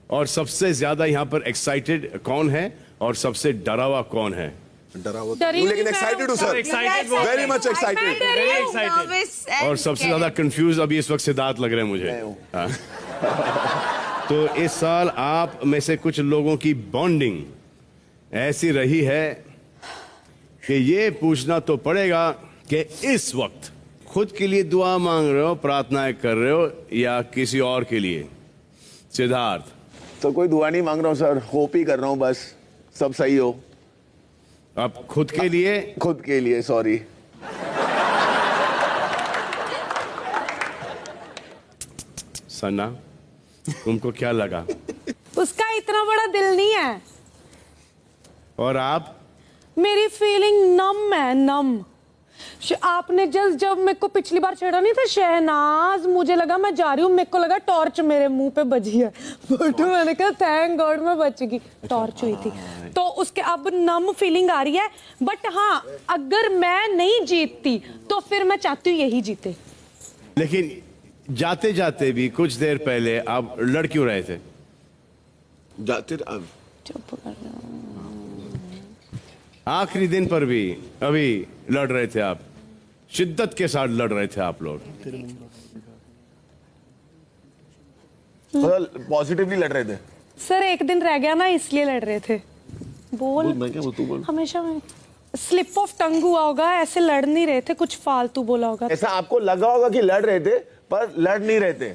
G: और सबसे ज्यादा यहाँ पर एक्साइटेड कौन है और सबसे डरा हुआ कौन है?
H: डरा हुआ लेकिन एक्साइटेड हूँ सर, वेरी मच एक्साइटेड।
G: और सबसे ज्यादा कंफ्यूज अभी इस वक्त सिद्धार्थ लग रहे हैं मुझे। हाँ। तो इस साल आप में से कुछ लोगों की बॉन्डिंग ऐसी रही है कि ये पूछना तो पड़ेगा कि इस वक्त खुद के लिए दुआ मांग रहे हो, प्रार्थनाएं कर रहे हो या किसी और के लिए? सिद्धार्थ?
H: तो कोई दुआ नहीं मांग रहा हूँ सर, होप ही कर रहा हूँ बस सब सही हो।
G: आप खुद के लिए?
H: खुद के लिए, सॉरी।
G: सना, तुमको क्या लगा?
Q: उसका इतना बड़ा दिल नहीं है।
G: और आप?
Q: मेरी फीलिंग नम है, नम। आपने जब मेरे को पिछली बार छेड़ा नहीं था शहनाज, मुझे लगा मैं जा रही हूँ, मेरे को लगा टॉर्च मेरे मुंह पे बजी है, बट मैंने कहा थैंक गॉड मैं बच गई, टॉर्च हुई थी। तो उसके अब नम फीलिंग आ रही है। बट हाँ, अगर मैं नहीं जीतती तो फिर मैं चाहती हूँ यही जीते।
G: लेकिन जाते जाते भी कुछ देर पहले आप लड़ क्यों रहे थे?
H: जाते
G: आखिरी दिन पर भी अभी लड़ रहे थे आप, शिद्दत के साथ लड़ रहे थे आप लोग।
H: पॉजिटिवली लड़ रहे थे
Q: सर, एक दिन रह गया ना इसलिए लड़ रहे थे। बोल
H: मैं क्या, वो तू बोल।
Q: हमेशा स्लिप ऑफ टंग हुआ होगा, ऐसे लड़ नहीं रहे थे, कुछ फालतू बोला होगा।
H: ऐसा आपको लगा होगा कि लड़ रहे थे पर लड़ नहीं रहे थे।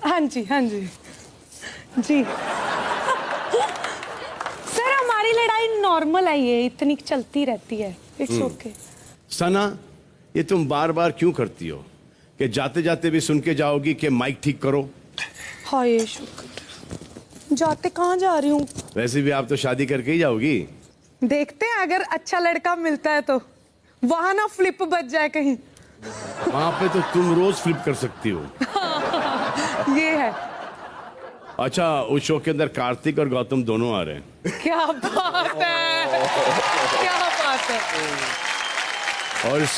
Q: हाँ जी, हाँ जी, जी। सर हमारी लड़ाई नॉर्मल है, ये इतनी चलती रहती है, इट्स ओके।
G: सना, ये तुम बार बार क्यों करती हो कि जाते जाते भी सुन के जाओगी कि माइक ठीक करो?
Q: हाँ ये शुक्र। जाते कहाँ जा रही हूँ?
G: वैसे भी आप तो शादी करके ही जाओगी।
Q: देखते हैं अगर अच्छा लड़का मिलता है तो, वहां ना फ्लिप बच जाए कहीं।
B: वहां पे तो तुम रोज फ्लिप कर सकती हो।
Q: ये है।
B: अच्छा, उस शो के अंदर कार्तिक और गौतम दोनों आ रहे हैं।
Q: क्या बात है, क्या बात है।
B: और इस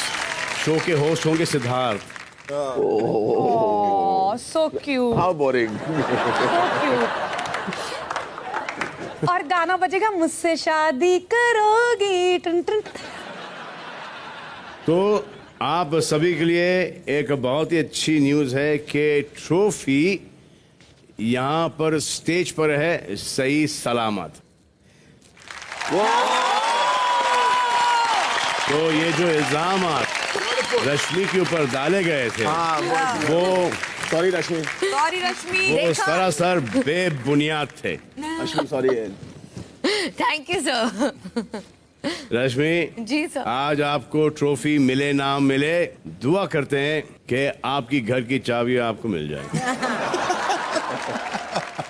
B: शो के होस्ट होंगे Siddharth.
Q: So cute,
G: how boring.
Q: So cute. और गाना बजेगा मुझसे शादी करोगी। टन टन।
B: तो आप सभी के लिए एक बहुत ही अच्छी न्यूज है कि ट्रॉफी यहाँ पर स्टेज पर है सही सलामत। तो ये जो इल्जाम रश्मि के ऊपर डाले गए थे वो
G: सॉरी रश्मि,
B: वो सरासर बेबुनियाद थे।
G: Sorry.
I: Thank you sir.
B: Rashmi
I: ji sir.
B: आज आपको ट्रॉफी मिले ना मिले, दुआ करते हैं कि आपकी घर की चाबी आपको मिल जाए।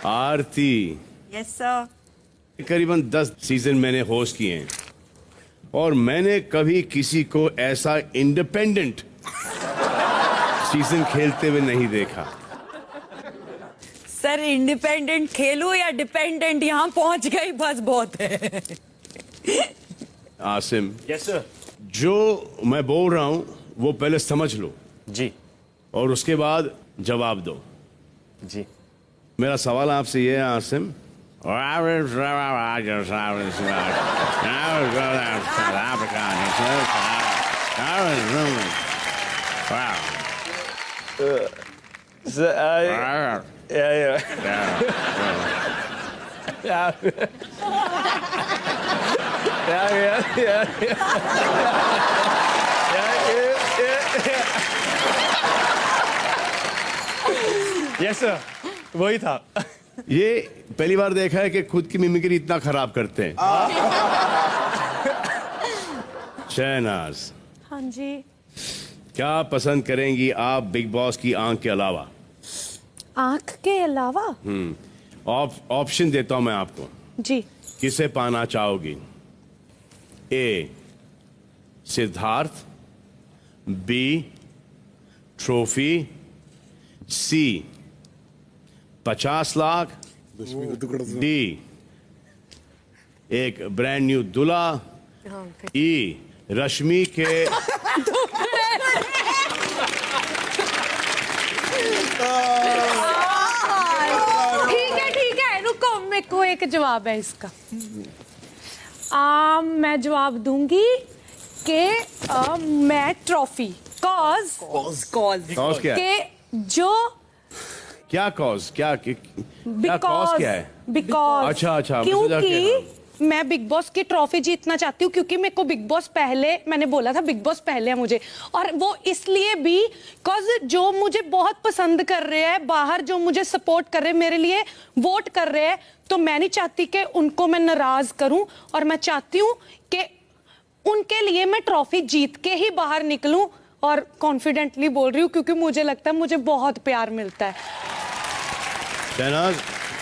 B: आरती,
O: यस सर।
B: करीबन 10 सीजन मैंने होस्ट किए हैं और मैंने कभी किसी को ऐसा इंडिपेंडेंट सीजन खेलते हुए नहीं देखा।
O: सर इंडिपेंडेंट खेलूं या डिपेंडेंट, यहाँ पहुंच गई बस बहुत है।
B: Asim,
R: yes sir.
B: जो मैं बोल रहा हूं वो पहले समझ लो
R: जी,
B: और उसके बाद जवाब दो
R: जी।
B: मेरा सवाल आपसे ये है आसिम,
R: यस सर, वही था।
B: ये पहली बार देखा है कि खुद की मिमिक्री इतना खराब करते हैं। शहनाज,
Q: हाँ जी।
B: क्या पसंद करेंगी आप बिग बॉस की आंख के अलावा?
Q: आंख के अलावा?
B: ऑप्शन देता हूं मैं आपको।
Q: जी।
B: किसे पाना चाहोगी? ए सिद्धार्थ, बी ट्रॉफी, सी 50 लाख, डी एक ब्रांड न्यू दूल्हा, ई रश्मि के
Q: ठीक है, रुको, मेरे को एक जवाब है इसका। मैं जवाब दूंगी कि मैं ट्रॉफी। कॉज
B: क्या
Q: के जो
B: क्या कॉज क्या कॉज क्या है?
Q: बिकॉज
B: अच्छा
Q: क्योंकि मैं बिग बॉस की ट्रॉफी जीतना चाहती हूँ, क्योंकि मेरे को बिग बॉस पहले, मैंने बोला था बिग बॉस पहले है मुझे, और वो इसलिए भी कॉज जो मुझे बहुत पसंद कर रहे हैं बाहर, जो मुझे सपोर्ट कर रहे हैं, मेरे लिए वोट कर रहे हैं, तो मैं नहीं चाहती कि उनको मैं नाराज करूं, और मैं चाहती हूँ कि उनके लिए मैं ट्रॉफी जीत के ही बाहर निकलूं। और कॉन्फिडेंटली बोल रही हूँ क्योंकि मुझे लगता है मुझे बहुत प्यार मिलता है।
B: शहनाज,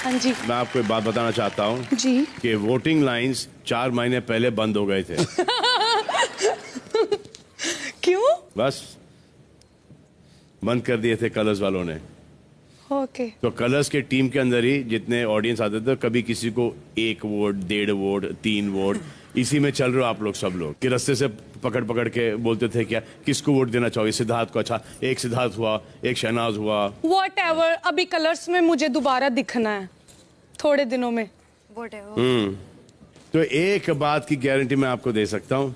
Q: हाँ जी।
B: मैं आपको एक बात बताना चाहता हूँ
Q: जी।
B: कि वोटिंग लाइंस 4 महीने पहले बंद हो गए थे।
Q: क्यों?
B: बस बंद कर दिए थे कलर्स वालों ने।
Q: ओके।
B: तो कलर्स के टीम के अंदर ही जितने ऑडियंस आते थे, कभी किसी को 1 वोट, 1.5 वोट, 3 वोट, इसी में चल रहे हो आप लोग सब लोग कि रास्ते से पकड़ के बोलते थे क्या किसको वोट देना चाहोगे? सिद्धार्थ को। अच्छा, एक सिद्धार्थ हुआ, एक शहनाज हुआ।
Q: Whatever, अभी कलर्स में मुझे दोबारा दिखना है थोड़े दिनों में।
B: तो एक बात की गारंटी मैं आपको दे सकता हूं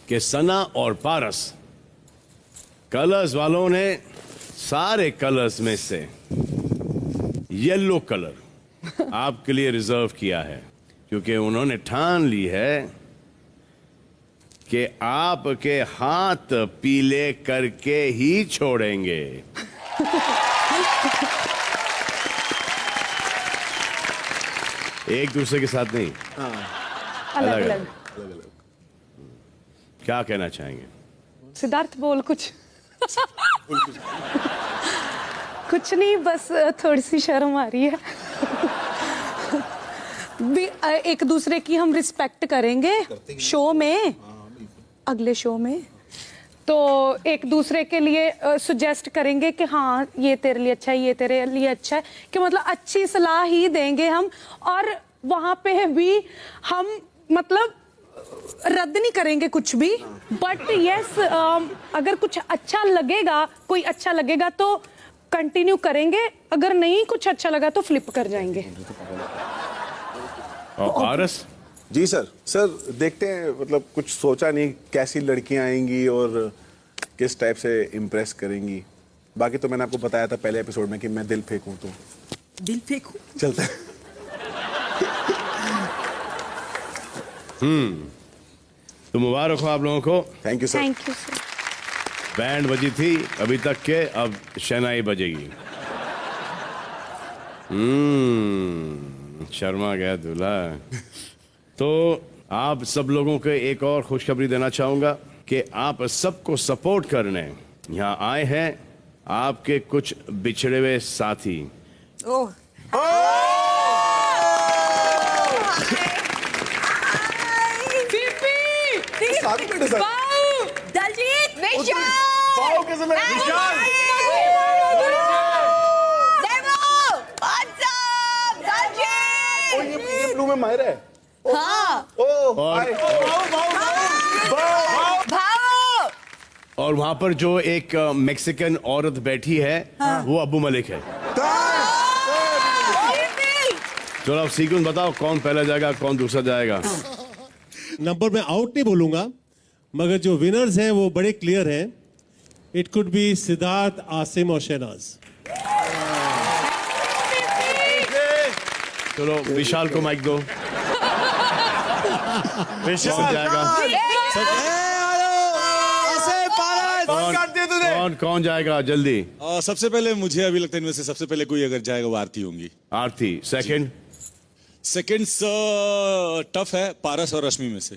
B: कि सना और पारस, कलर्स वालों ने सारे कलर्स में से येलो कलर आपके लिए रिजर्व किया है, क्योंकि उन्होंने ठान ली है कि आपके हाथ पीले करके ही छोड़ेंगे। एक दूसरे के साथ नहीं, अलग अलग। क्या कहना चाहेंगे?
Q: सिद्धार्थ बोल कुछ। कुछ नहीं, बस थोड़ी सी शर्म आ रही है। एक दूसरे की हम रिस्पेक्ट करेंगे शो में, अगले शो में, तो तो एक दूसरे के लिए सुजेस्ट करेंगे कि हाँ ये तेरे लिए अच्छा है, ये तेरे लिए अच्छा है, कि मतलब अच्छी सलाह ही देंगे हम। और वहाँ पे भी हम मतलब रद्द नहीं करेंगे कुछ भी, बट यस अगर कुछ अच्छा लगेगा, कोई अच्छा लगेगा तो कंटिन्यू करेंगे, अगर नहीं कुछ अच्छा लगा तो फ्लिप कर जाएंगे।
A: पारस?
H: जी सर देखते हैं, मतलब कुछ सोचा नहीं कैसी लड़कियां आएंगी और किस टाइप से इम्प्रेस करेंगी। बाकी तो मैंने आपको बताया था पहले एपिसोड में कि मैं दिल फेंकूं, तो
O: दिल फेंकूं
H: चलता है।
A: तो मुबारक हो आप लोगों को।
H: Thank you sir.
I: Thank you sir.
A: Band बजी थी अभी तक के, अब शहनाई बजेगी। शर्मा गया दूल्हा। तो आप सब लोगों को एक और खुशखबरी देना चाहूंगा कि आप सबको सपोर्ट करने यहाँ आए हैं आपके कुछ बिछड़े हुए साथी।
O: ओह
H: साथ बैठे सर।
O: दलजीत, विशाल,
H: पाओ कैसे लगे? विशाल, ये ब्लू में मायरा है।
O: हाँ।
A: और वहां पर जो एक मैक्सिकन औरत बैठी है, वो अबू मलिक है। चलो अब सीक्वेंस बताओ, कौन पहला जाएगा कौन दूसरा जाएगा।
S: नंबर में आउट नहीं बोलूंगा, मगर जो विनर्स हैं वो बड़े क्लियर हैं। It could be Siddharth, Asim और शहनाज।
A: चलो विशाल को माइक दो।
R: विशाल
A: जाएगा। कौन जाएगा जल्दी?
T: सबसे पहले मुझे अभी लगता है इनमें से सबसे पहले कोई अगर जाएगा वो आरती होंगी।
A: आरती। सेकंड
T: टफ है, पारस और रश्मि में से।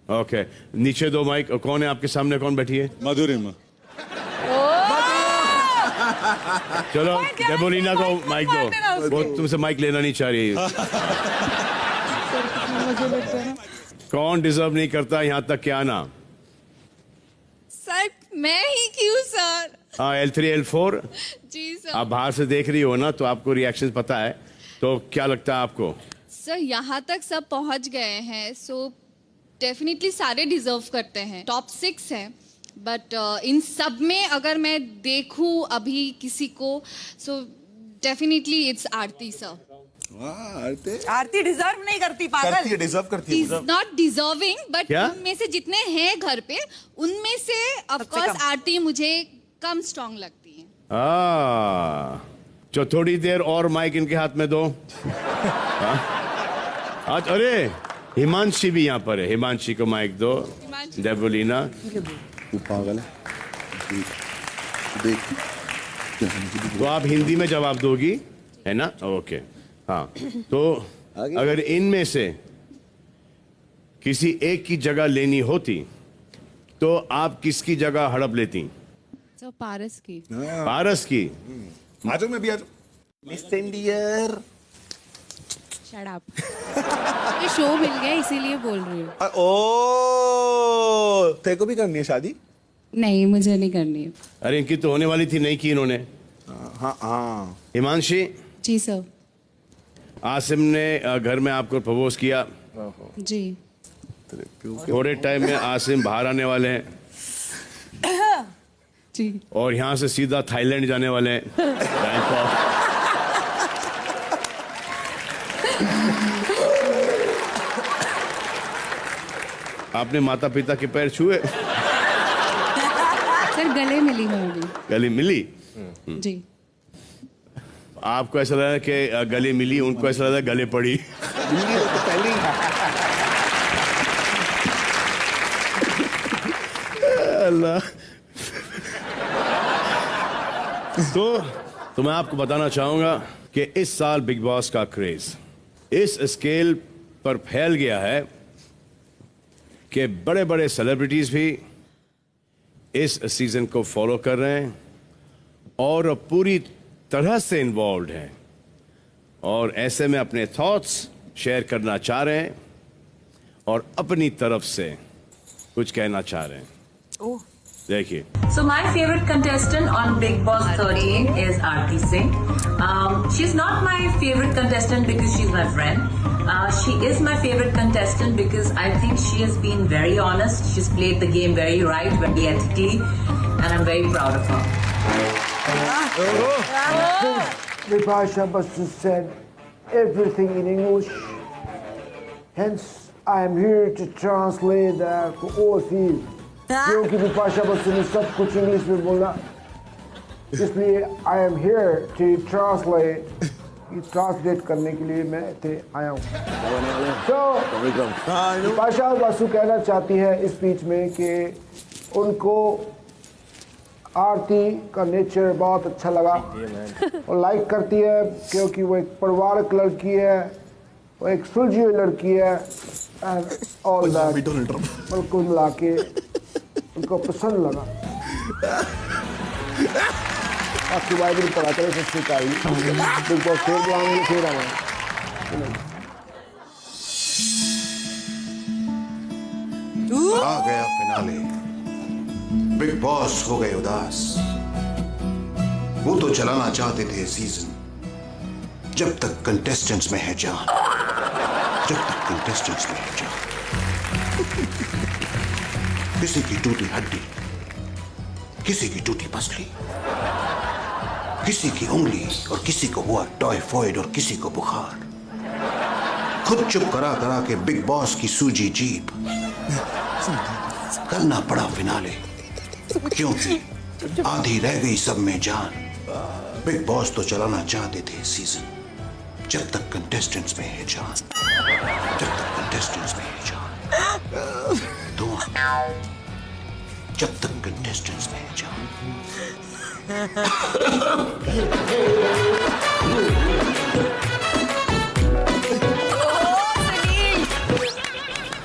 A: ओके नीचे दो माइक। कौन है आपके सामने, कौन बैठी है?
T: मधुरिमा।
A: चलो डेबोलिना को माइक दो, वो तुमसे माइक लेना नहीं चाह रही। कौन डिजर्व नहीं करता यहाँ तक क्या आना?
U: सर मैं ही क्यों सर?
A: हाँ L3 L4
U: जी सर।
A: आप बाहर से देख रही हो ना, तो आपको रिएक्शन पता है, तो क्या लगता है आपको?
U: सर यहाँ तक सब पहुँच गए हैं, सो डेफिनेटली सारे डिजर्व करते हैं। टॉप 6 हैं, बट इन सब में अगर मैं देखूं अभी किसी को, so definitely it's Aarti sir.
O: Aarti deserve नहीं करती, पागल।
H: डिजर्व करती है।
U: नॉट डिजर्विंग, बट
A: क्या?
U: उनमें से जितने हैं घर पे, उनमें से ऑफ कोर्स आरती मुझे कम स्ट्रांग लगती है।
A: जो थोड़ी देर और माइक इनके हाथ में दो। आज अरे हिमांशी भी यहाँ पर है, हिमांशी को माइक दो। डेबोलिना
H: तू पागल है। देख
A: तो आप हिंदी में जवाब दोगी, है ना? ओके हाँ। तो अगर इनमें से किसी एक की जगह लेनी होती तो आप किसकी जगह हड़प लेती?
U: सर पारस की।
A: पारस की।
H: आजो मैं भी आजो। Mister India.
U: Shut up. ये शो मिल गया इसीलिए बोल रही हूँ।
H: ओ तेरे को भी करनी है शादी?
U: नहीं मुझे नहीं करनी है।
A: अरे इनकी तो होने वाली थी, नहीं की इन्होंने।
H: हाँ हाँ।
U: हिमांशी जी सर।
A: आसिम ने घर में आपको प्रपोज किया
U: जी।
A: थोड़े टाइम में आसिम बाहर आने वाले हैं
U: जी,
A: और यहाँ से सीधा थाईलैंड जाने वाले हैं, बैंकॉक। आपने माता पिता के पैर छुए?
U: सर गले मिली होगी।
A: गले मिली?
U: जी।
A: आपको ऐसा लगा कि गले मिली, उनको ऐसा लगा गले पड़ी। अल्लाह। तो मैं आपको बताना चाहूंगा कि इस साल बिग बॉस का क्रेज इस स्केल पर फैल गया है कि बड़े बड़े सेलिब्रिटीज भी इस सीजन को फॉलो कर रहे हैं और पूरी तरह से इन्वॉल्व हैं, और ऐसे में अपने थॉट्स शेयर करना चाह रहे हैं और अपनी तरफ से कुछ कहना चाह रहे हैं। देखिए।
F: So my favorite contestant on Big Boss 13 is Aarti Singh. She's not my favorite contestant because she's my friend. She is my favorite contestant because I think she has been very honest. She's played the game very right, very ethically, and I'm very proud of her.
V: Bipasha Basu said everything in English. Hence, I am here to translate that for all of you. क्योंकि बिपाशा बसु ने सब कुछ English में बोला, इसलिए I am here to translate करने के लिए मैं आया हूँ। तो बिपाशा बसु कहना चाहती है इस स्पीच में कि उनको आरती का नेचर बहुत अच्छा लगा और लाइक करती है क्योंकि वो एक परिवारक लड़की है, वो एक सुलझी हुई लड़की है और बिल्कुल मिला के उनको पसंद लगा। आपकी बाइबल पढ़ाते हैं सबसे काई बिग बॉस फिर बुलाएंगे फिर आएंगे।
W: आ गया फिनाले, बिग बॉस हो गए उदास। वो तो चलाना चाहते थे सीजन जब तक कंटेस्टेंट्स में है जान, जब तक कंटेस्टेंट्स में है जान। किसी की टूटी हड्डी, किसी की टूटी पसली, किसी की उंगली और किसी को हुआ टाइफॉइड और किसी को बुखार। खुद चुप करा करा के बिग बॉस की सूजी जीप करना पड़ा फिनाले, क्योंकि आधी रह गई सब में जान। बिग बॉस तो चलाना चाहते थे सीजन जब तक कंटेस्टेंट्स में है जान, जब तक कंटेस्टेंट्स में है जान। जब तक कंटेस्टेंट्स में है जान।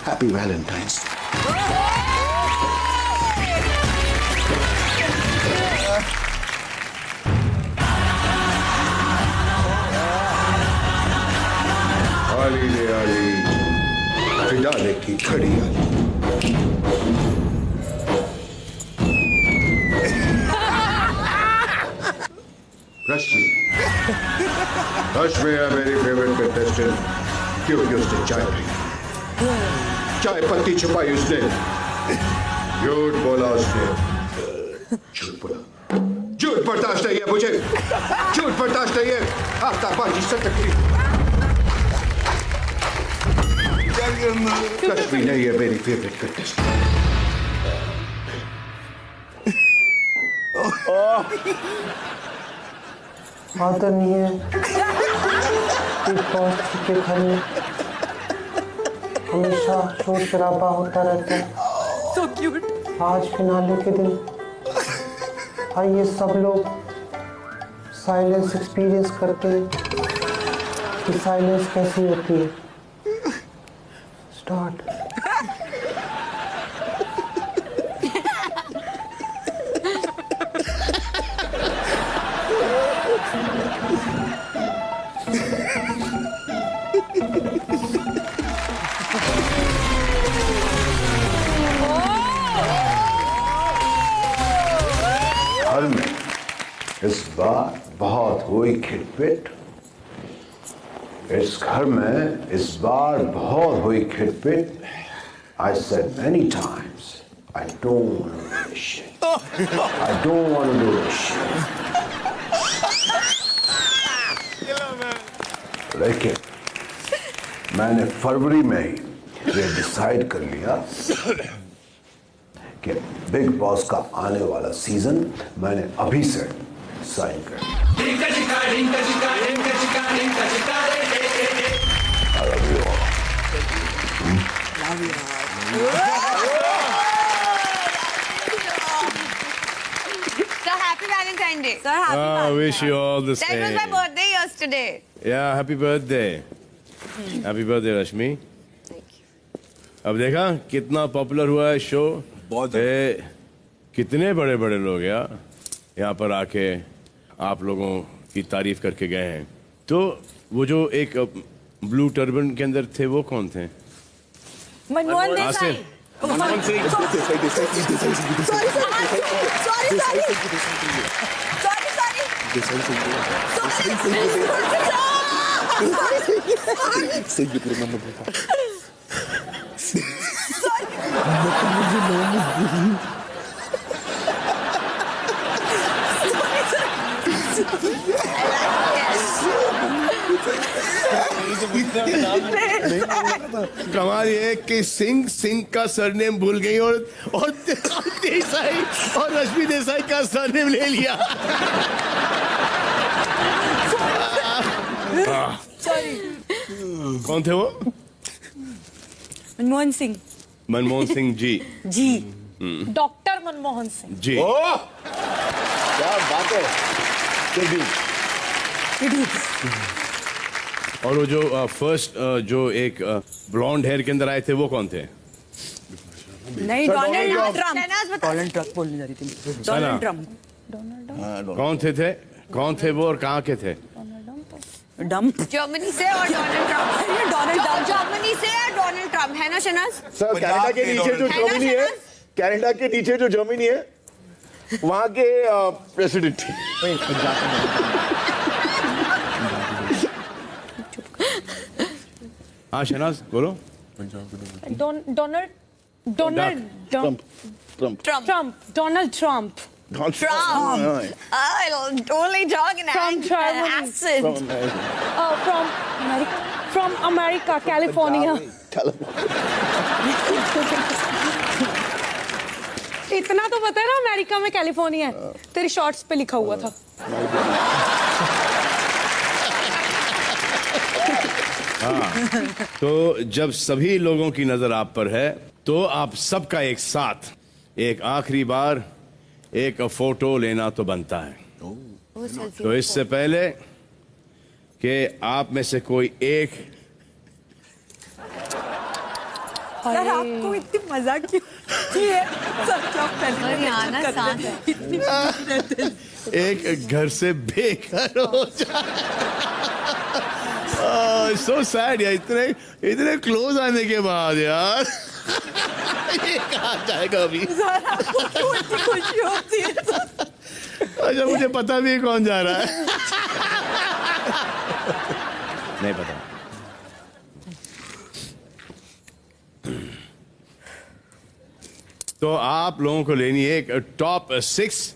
W: Happy Valentine's day. आली ले आली, फिनाले की घड़ी आली। रश्मि है मेरी फेवरेट कंटेस्टेंट क्योंकि उसने चाय पी, चाय पत्ती छुपाई उसने, झूठ बोला उसने, झूठ बोला, झूठ बर्दाश्त नहीं है मुझे, झूठ बर्दाश्त नहीं है। आफ्ताबाजी सटकती रश्मि नहीं है मेरी फेवरेट कंटेस्टेंट।
V: आदरणीय बिग बॉस के घर में हमेशा शोर शराबा होता रहता है।
Q: So cute.
V: आज फिनाले के दिन आइए सब लोग साइलेंस एक्सपीरियंस करते हैं कि साइलेंस कैसी होती है। स्टार्ट।
W: घर में इस बार बहुत हुई खिटपिट, इस घर में इस बार बहुत हुई खिटपिट। I said many times, I don't want to do this shit. I don't want to do this shit. लेकिन मैंने फरवरी में ही ये डिसाइड कर लिया कि बिग बॉस का आने वाला सीजन मैंने अभी से साइन कर दिया। I love you all.
I: So happy Valentine's Day. Sir, happy
A: I wish you all the
I: That was my
A: same.
I: birthday yesterday.
A: Yeah, happy birthday. Happy birthday, रश्मि। अब देखा कितना पॉपुलर हुआ है शो। बहुत कितने बड़े बड़े लोग यहाँ पर आके आप लोगों की तारीफ करके गए हैं। तो वो जो एक ब्लू टर्बन के अंदर थे वो कौन थे?
Q: मनमोहन देसाई।
G: मनमोहन सिंह कमाल ये कि सिंह का सरनेम भूल गई और देसाई और रश्मि देसाई का सरनेम ले लिया। कौन थे वो?
Q: मनमोहन सिंह।
A: मनमोहन सिंह जी।
Q: जी। डॉक्टर मनमोहन सिंह
A: जी।
G: क्या बात है।
A: और वो जो फर्स्ट जो एक ब्लॉन्ड हेयर के अंदर आए थे वो कौन थे?
Q: नहीं, डोनाल्ड ट्रम्प।
O: डोनाल्ड ट्रम्प बोलने जा रही थी।
A: Donald
O: Trump.
A: कौन थे वो और कहाँ के थे?
O: डम्प।
I: जर्मनी से और Donald Trump. Donald Trump Germany से और डोनाल्ड ट्रम्प है ना शनाज?
G: सर कनाडा के नीचे जो जर्मनी है, कनाडा के नीचे जो जर्मनी है वहां के प्रेसिडेंट।
A: हाँ शहनाज बोलो।
Q: Donald Trump. Donald Trump.
I: Only talking accent.
Q: From America, California. इतना तो पता है ना, अमेरिका में कैलिफोर्निया है। तेरी शॉर्ट्स पे लिखा हुआ था।
A: हाँ, तो जब सभी लोगों की नजर आप पर है तो आप सबका एक साथ एक आखिरी बार एक फोटो लेना तो बनता है। तो इससे पहले कि आप में से कोई एक
O: यार आपको इतनी मजाक क्यों है?
A: एक घर से बेघर हो जाए। सो सैड यार, इतने क्लोज आने के बाद यार ये कहाँ जाएगा अभी?
O: खुशी होती है।
A: अच्छा मुझे पता भी है कौन जा रहा है। नहीं पता। तो आप लोगों को लेनी है एक टॉप 6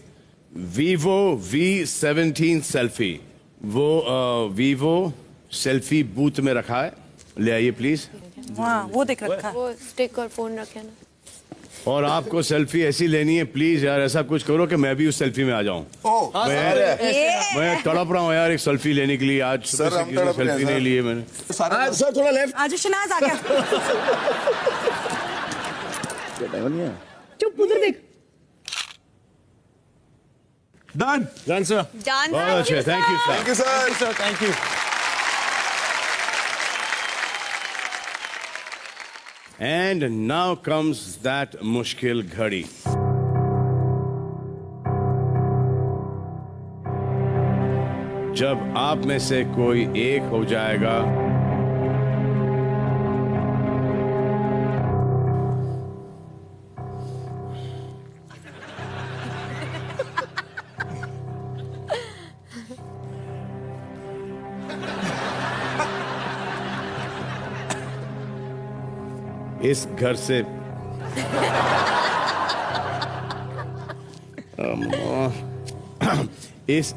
A: वीवो V17 सेल्फी। वो वीवो सेल्फी बूथ में रखा है, ले आइए प्लीज।
O: हाँ वो देख रखा है।
I: वो स्टिक और फोन रखे ना।
A: और आपको सेल्फी ऐसी लेनी है, प्लीज यार ऐसा कुछ करो कि मैं भी उस सेल्फी में आ जाऊं। मैं तड़प रहा हूँ यार एक सेल्फी लेने के लिए। आज सेल्फी नहीं लिए मैंने।
G: सर थोड़ा लेफ्ट।
O: आज शनाज आ गया।
Q: चुप, उधर देख।
R: Done sir.
A: बहुत अच्छे, thank you sir.
G: Thank you sir.
R: Thank you.
A: And now comes that मुश्किल घड़ी। जब आप में से कोई एक हो जाएगा इस घर से इस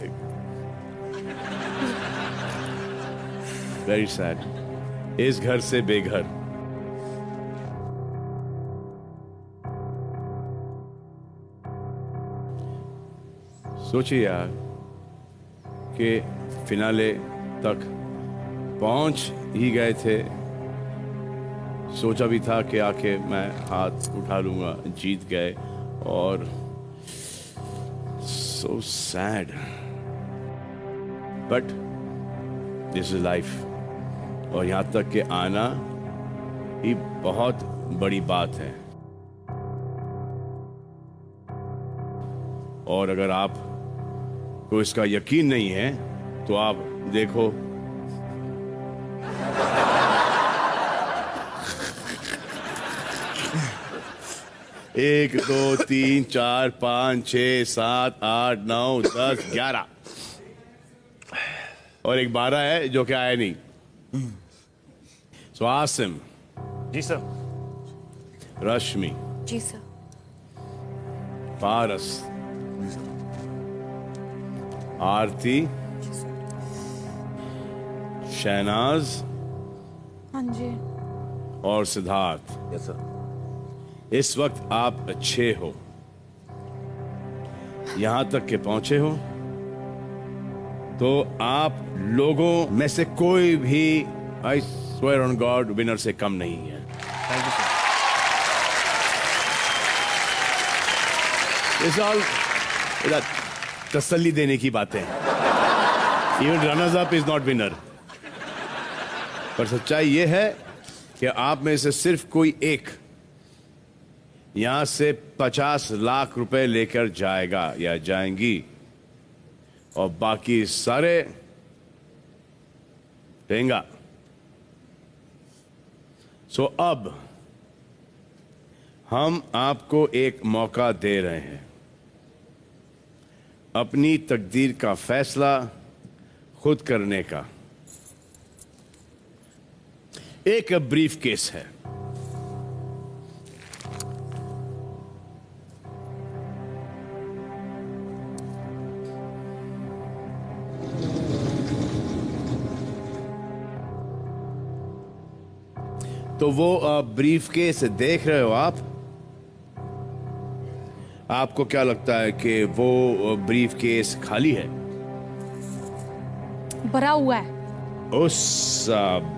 A: वेरी सैड, इस घर से बेघर। सोचिए यार कि फिनाले तक पहुंच ही गए थे। सोचा भी था कि आके मैं हाथ उठा लूंगा, जीत गए। और so sad, but this is life. और यहां तक कि आना ही बहुत बड़ी बात है। और अगर आप को इसका यकीन नहीं है तो आप देखो
B: 1 2 3 4 5 6 7 8 9 10 11 और एक 12 है जो कि आया नहीं। सो आसिम।
D: जी सर।
B: रश्मि।
I: जी सर।
B: पारस। आरती। शहनाज।
Q: हाँ जी।
B: और सिद्धार्थ।
G: Yes sir.
B: इस वक्त आप अच्छे हो, यहां तक के पहुंचे हो, तो आप लोगों में से कोई भी I swear on God winner से कम नहीं है।
D: Thank you sir.
B: इस ऑल तसल्ली देने की बातें। Even runners up is not winner. पर सच्चाई यह है कि आप में से सिर्फ कोई एक यहां से 50 लाख रुपए लेकर जाएगा या जाएंगी, और बाकी सारे रहेंगा। सो अब हम आपको एक मौका दे रहे हैं अपनी तकदीर का फैसला खुद करने का। एक ब्रीफ केस है, तो वो ब्रीफ केस देख रहे हो आप। आपको क्या लगता है कि वो ब्रीफ केस खाली है?
Q: भरा हुआ है।
B: उस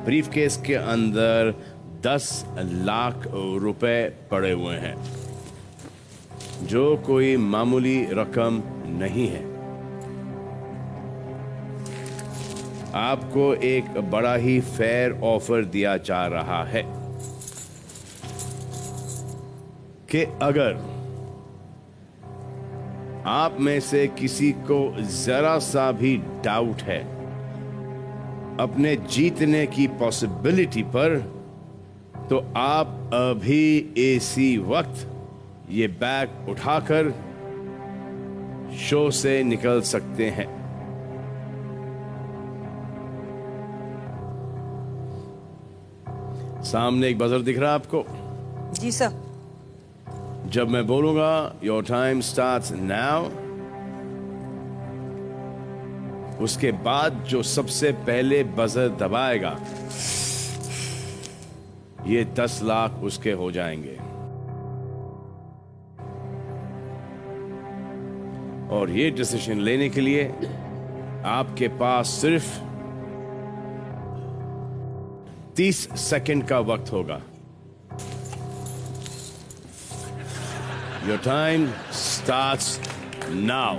B: ब्रीफ केस के अंदर 10 लाख रुपए पड़े हुए हैं, जो कोई मामूली रकम नहीं है। आपको एक बड़ा ही फेयर ऑफर दिया जा रहा है कि अगर आप में से किसी को जरा सा भी डाउट है अपने जीतने की पॉसिबिलिटी पर, तो आप अभी इसी वक्त ये बैग उठाकर शो से निकल सकते हैं। सामने एक बजर दिख रहा है आपको?
M: जी सर।
B: जब मैं बोलूंगा योर टाइम स्टार्ट्स नाउ, उसके बाद जो सबसे पहले बजर दबाएगा, ये 10 लाख उसके हो जाएंगे। और ये डिसीजन लेने के लिए आपके पास सिर्फ 30 सेकंड का वक्त होगा। Your time starts now.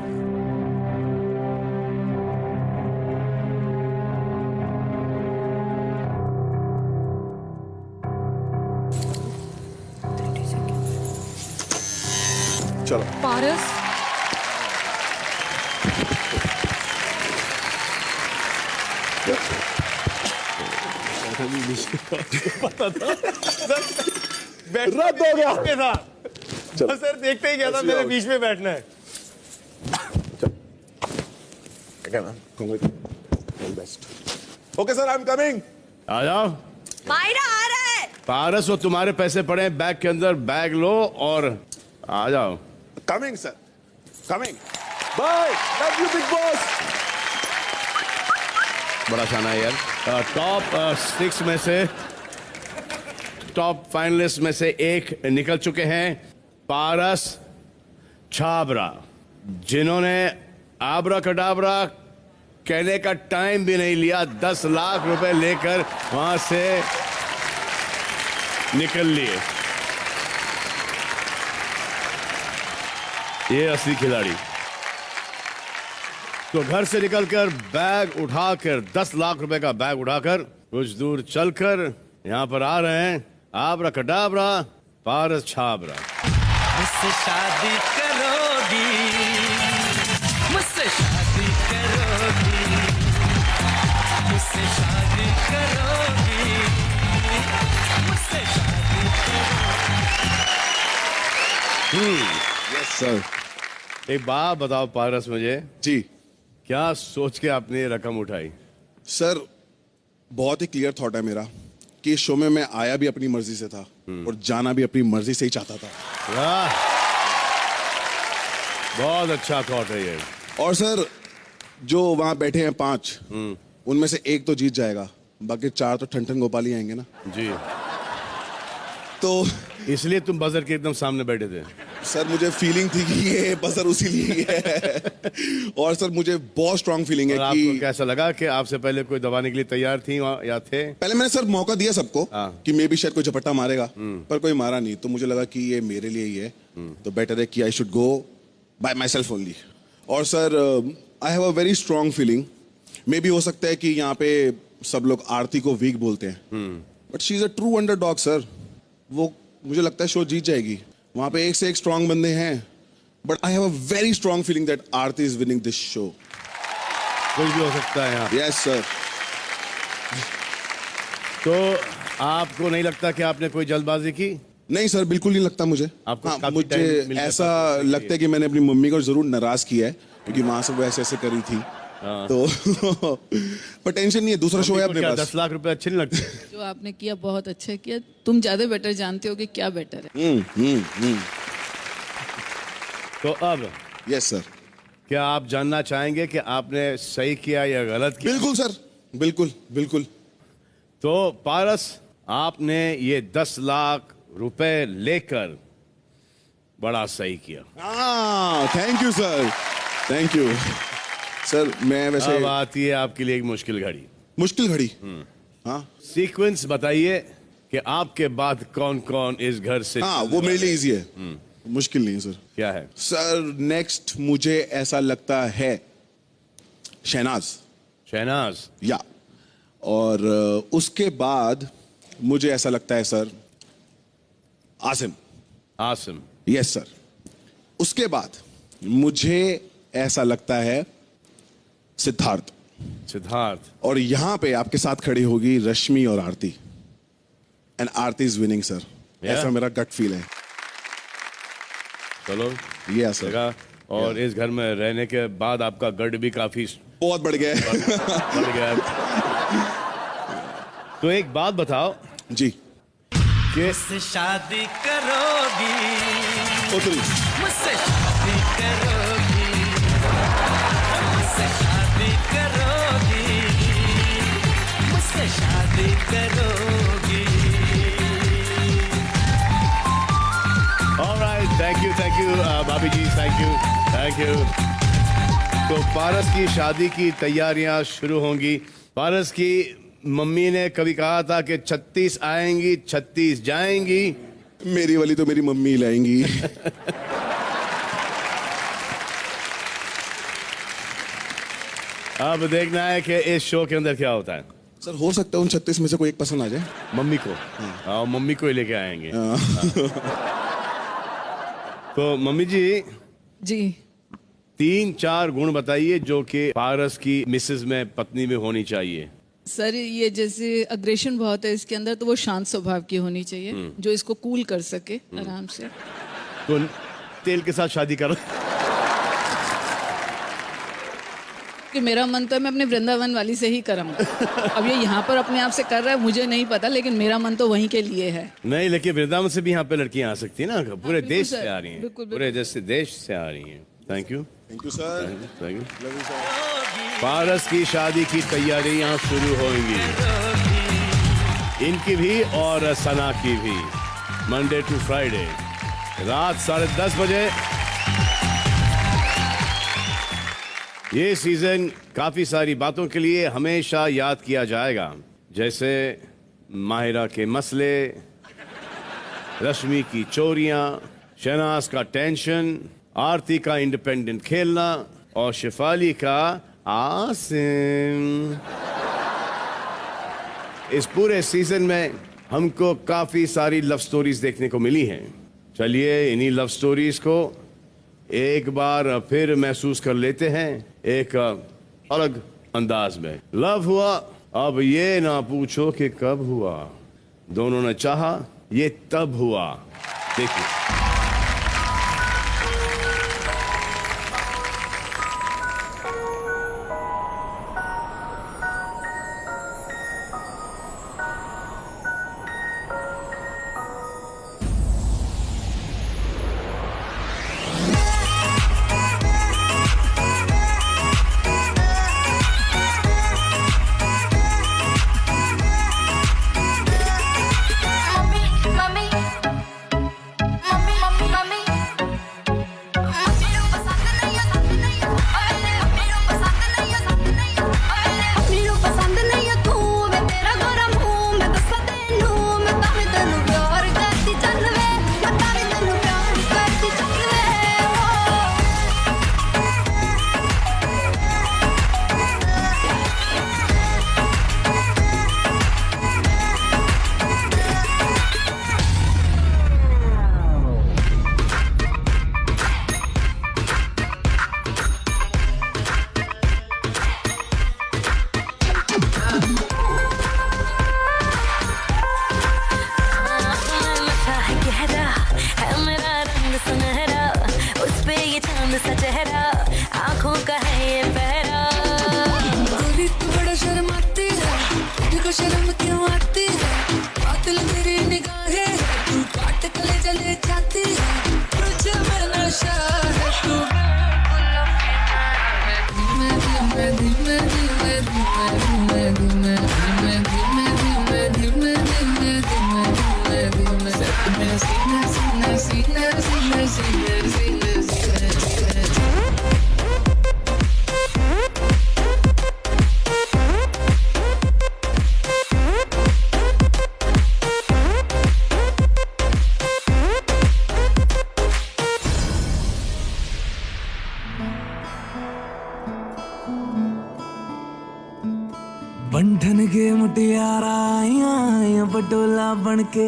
H: चलो।
Q: पारस।
R: पता था
H: रद्द हो गया।
R: था सर, देखते ही क्या था मेरे बीच में बैठना है।
H: Okay sir, I am coming.
B: आ जाओ।
I: मायरा आ रहा है।
B: पारस, वो तुम्हारे पैसे पड़े हैं बैग के अंदर, बैग लो और आ जाओ।
H: Coming sir, coming. Bye, love you Bigg Boss.
B: बड़ा शाना है यार। टॉप 6 में से, टॉप फाइनलिस्ट में से एक निकल चुके हैं, पारस छाबरा, जिन्होंने आबरा कडाबरा कहने का टाइम भी नहीं लिया, 10 लाख रुपए लेकर वहां से निकल लिए। ये असली खिलाड़ी। तो घर से निकलकर बैग उठाकर, 10 लाख रुपए का बैग उठाकर कुछ दूर चलकर यहां पर आ रहे हैं आबरा कडाबरा पारस छाबरा।
C: मुझसे शादी करोगी, मुझसे शादी करोगी, मुझसे शादी करोगी, मुझसे शादी करोगी।
H: सर
B: एक बात बताओ पारस मुझे,
H: जी
B: क्या सोच के आपने ये रकम उठाई?
H: सर बहुत ही क्लियर थॉट है मेरा कि इस शो में मैं आया भी अपनी मर्जी से था और जाना भी अपनी मर्जी से ही चाहता था।
B: वाह, बहुत अच्छा थॉट है ये।
H: और सर जो वहां बैठे हैं 5, उनमें से एक तो जीत जाएगा, बाकी 4 तो ठन गोपाल ही आएंगे ना
B: जी।
H: तो
B: इसलिए तुम बजर के एकदम सामने बैठे थे?
H: सर मुझे फीलिंग थी कि ये बजर उसी लिए है। और सर मुझे बहुत स्ट्रांग फीलिंग है
B: और
H: कि
B: आपको कैसा लगा कि आपसे पहले कोई दबाने के लिए तैयार थी या थे?
H: पहले मैंने सर मौका दिया सबको कि मे भी शायद कोई झपट्टा मारेगा, पर कोई मारा नहीं, तो मुझे लगा कि ये मेरे लिए ही है, तो बेटर है कि I should go by myself only. और sir I have a very strong feeling, मे भी हो सकता है कि यहाँ पे सब लोग आरती को वीक बोलते हैं, but she is a true underdog sir. वो मुझे लगता है शो जीत जाएगी, वहां पे एक से एक स्ट्रांग बंदे हैं, but I have a very strong feeling that Aarti is winning this show.
B: कुछ भी हो सकता है यहाँ।
H: Yes sir.
B: तो आपको नहीं लगता कि आपने कोई जल्दबाजी की?
H: नहीं सर, बिल्कुल नहीं लगता मुझे।
B: आपको
H: हाँ,
B: काफी
H: मुझे
B: टाइम मिल
H: ऐसा
B: जाता है
H: लगता है कि मैंने अपनी मम्मी को जरूर नाराज किया है, क्योंकि वहां से वो ऐसे ऐसे करी थी। तो पर टेंशन नहीं है, दूसरा शो है अपने पास।
B: 10 लाख रुपए अच्छे नहीं लगते?
D: जो आपने किया बहुत अच्छा किया, तुम ज्यादा बेटर जानते हो कि क्या बेटर है।
B: तो अब
H: यस सर,
B: क्या आप जानना चाहेंगे कि आपने सही किया या गलत किया?
H: बिल्कुल सर, बिल्कुल बिल्कुल।
B: तो पारस, आपने ये 10 लाख रुपए लेकर बड़ा सही किया।
H: Thank you sir, thank you sir. मैं वैसे
B: अब आती है आपके लिए एक मुश्किल घड़ी।
H: मुश्किल घड़ी? हाँ,
B: सीक्वेंस बताइए कि आपके बाद कौन कौन इस घर से।
H: हाँ, वो मेरे लिए इजी है, मुश्किल नहीं है सर।
B: क्या है
H: सर? नेक्स्ट मुझे ऐसा लगता है शहनाज।
B: शहनाज?
H: या और उसके बाद मुझे ऐसा लगता है sir Asim.
B: Asim?
H: Yes sir. उसके बाद मुझे ऐसा लगता है सिद्धार्थ।
B: सिद्धार्थ?
H: और यहां पे आपके साथ खड़ी होगी रश्मि और Aarti, and Aarti is winning sir. ऐसा मेरा गट फील है।
B: चलो
H: ये सर।
B: और इस घर में रहने के बाद आपका गट भी काफी
H: बहुत बढ़ गया है।
B: बढ़ गया है। तो एक बात बताओ
H: जी,
C: मुझसे शादी करोगी, मुझसे शादी करोगी, मुझसे शादी करोगी, मुझसे शादी करोगी।
B: ऑलराइट, थैंक यू भाभी जी, थैंक यू। तो पारस की शादी की तैयारियां शुरू होंगी। पारस की मम्मी ने कभी कहा था कि 36 आएंगी 36 जाएंगी।
H: मेरी वाली तो मेरी मम्मी लाएंगी।
B: अब देखना है कि इस शो के अंदर क्या होता है।
H: सर हो सकता है उन 36 में से कोई एक पसंद आ जाए
B: मम्मी को। हाँ, मम्मी को ही लेके आएंगे। तो मम्मी जी 3-4 गुण बताइए जो कि पारस की मिसेज में, पत्नी में होनी चाहिए।
D: सर ये जैसे अग्रेशन बहुत है इसके अंदर, तो वो शांत स्वभाव की होनी चाहिए, जो इसको कूल कर सके आराम से।
B: तो तेल के साथ शादी करो।
D: कि मेरा मन तो है मैं अपने वृंदावन वाली से ही कराऊंगा। अब ये यहाँ पर अपने आप से कर रहा है मुझे नहीं पता, लेकिन मेरा मन तो वहीं के लिए है।
B: नहीं, लेकिन वृंदावन से भी यहाँ पे लड़कियां आ सकती है ना, पूरे देश से आ रही हैं,
D: बिल्कुल,
B: पूरे जैसे देश से आ रही हैं। Thank you
H: sir.
B: Thank you. Paras की शादी की तैयारियां शुरू होंगी, इनकी भी और सना की भी, मंडे टू फ्राइडे रात 10:30 बजे। ये सीजन काफी सारी बातों के लिए हमेशा याद किया जाएगा, जैसे माहिरा के मसले, रश्मि की चोरियां, शहनाज का टेंशन, आरती का इंडिपेंडेंट खेलना और शिफाली का आसिम। इस पूरे सीजन में हमको काफी सारी लव स्टोरीज देखने को मिली हैं। चलिए इन्हीं लव स्टोरीज को एक बार फिर महसूस कर लेते हैं एक अलग अंदाज में। लव हुआ, अब ये ना पूछो कि कब हुआ, दोनों ने चाहा ये तब हुआ। देखिए
C: को शर्म क्यों आती है, कातिल मेरी निगाहें है, तू काट कले जले जाती है, तुझे में नशा है तू। धीमे धीमे धीमे धीमे धीमे धीमे धीमे धीमे धीमे धीमे धीमे धीमे धीमे धीमे सीने सीने सीने सीने सीने सीने सीने सीने।
E: बंधन के मुटियारा आइया पटोला बन के,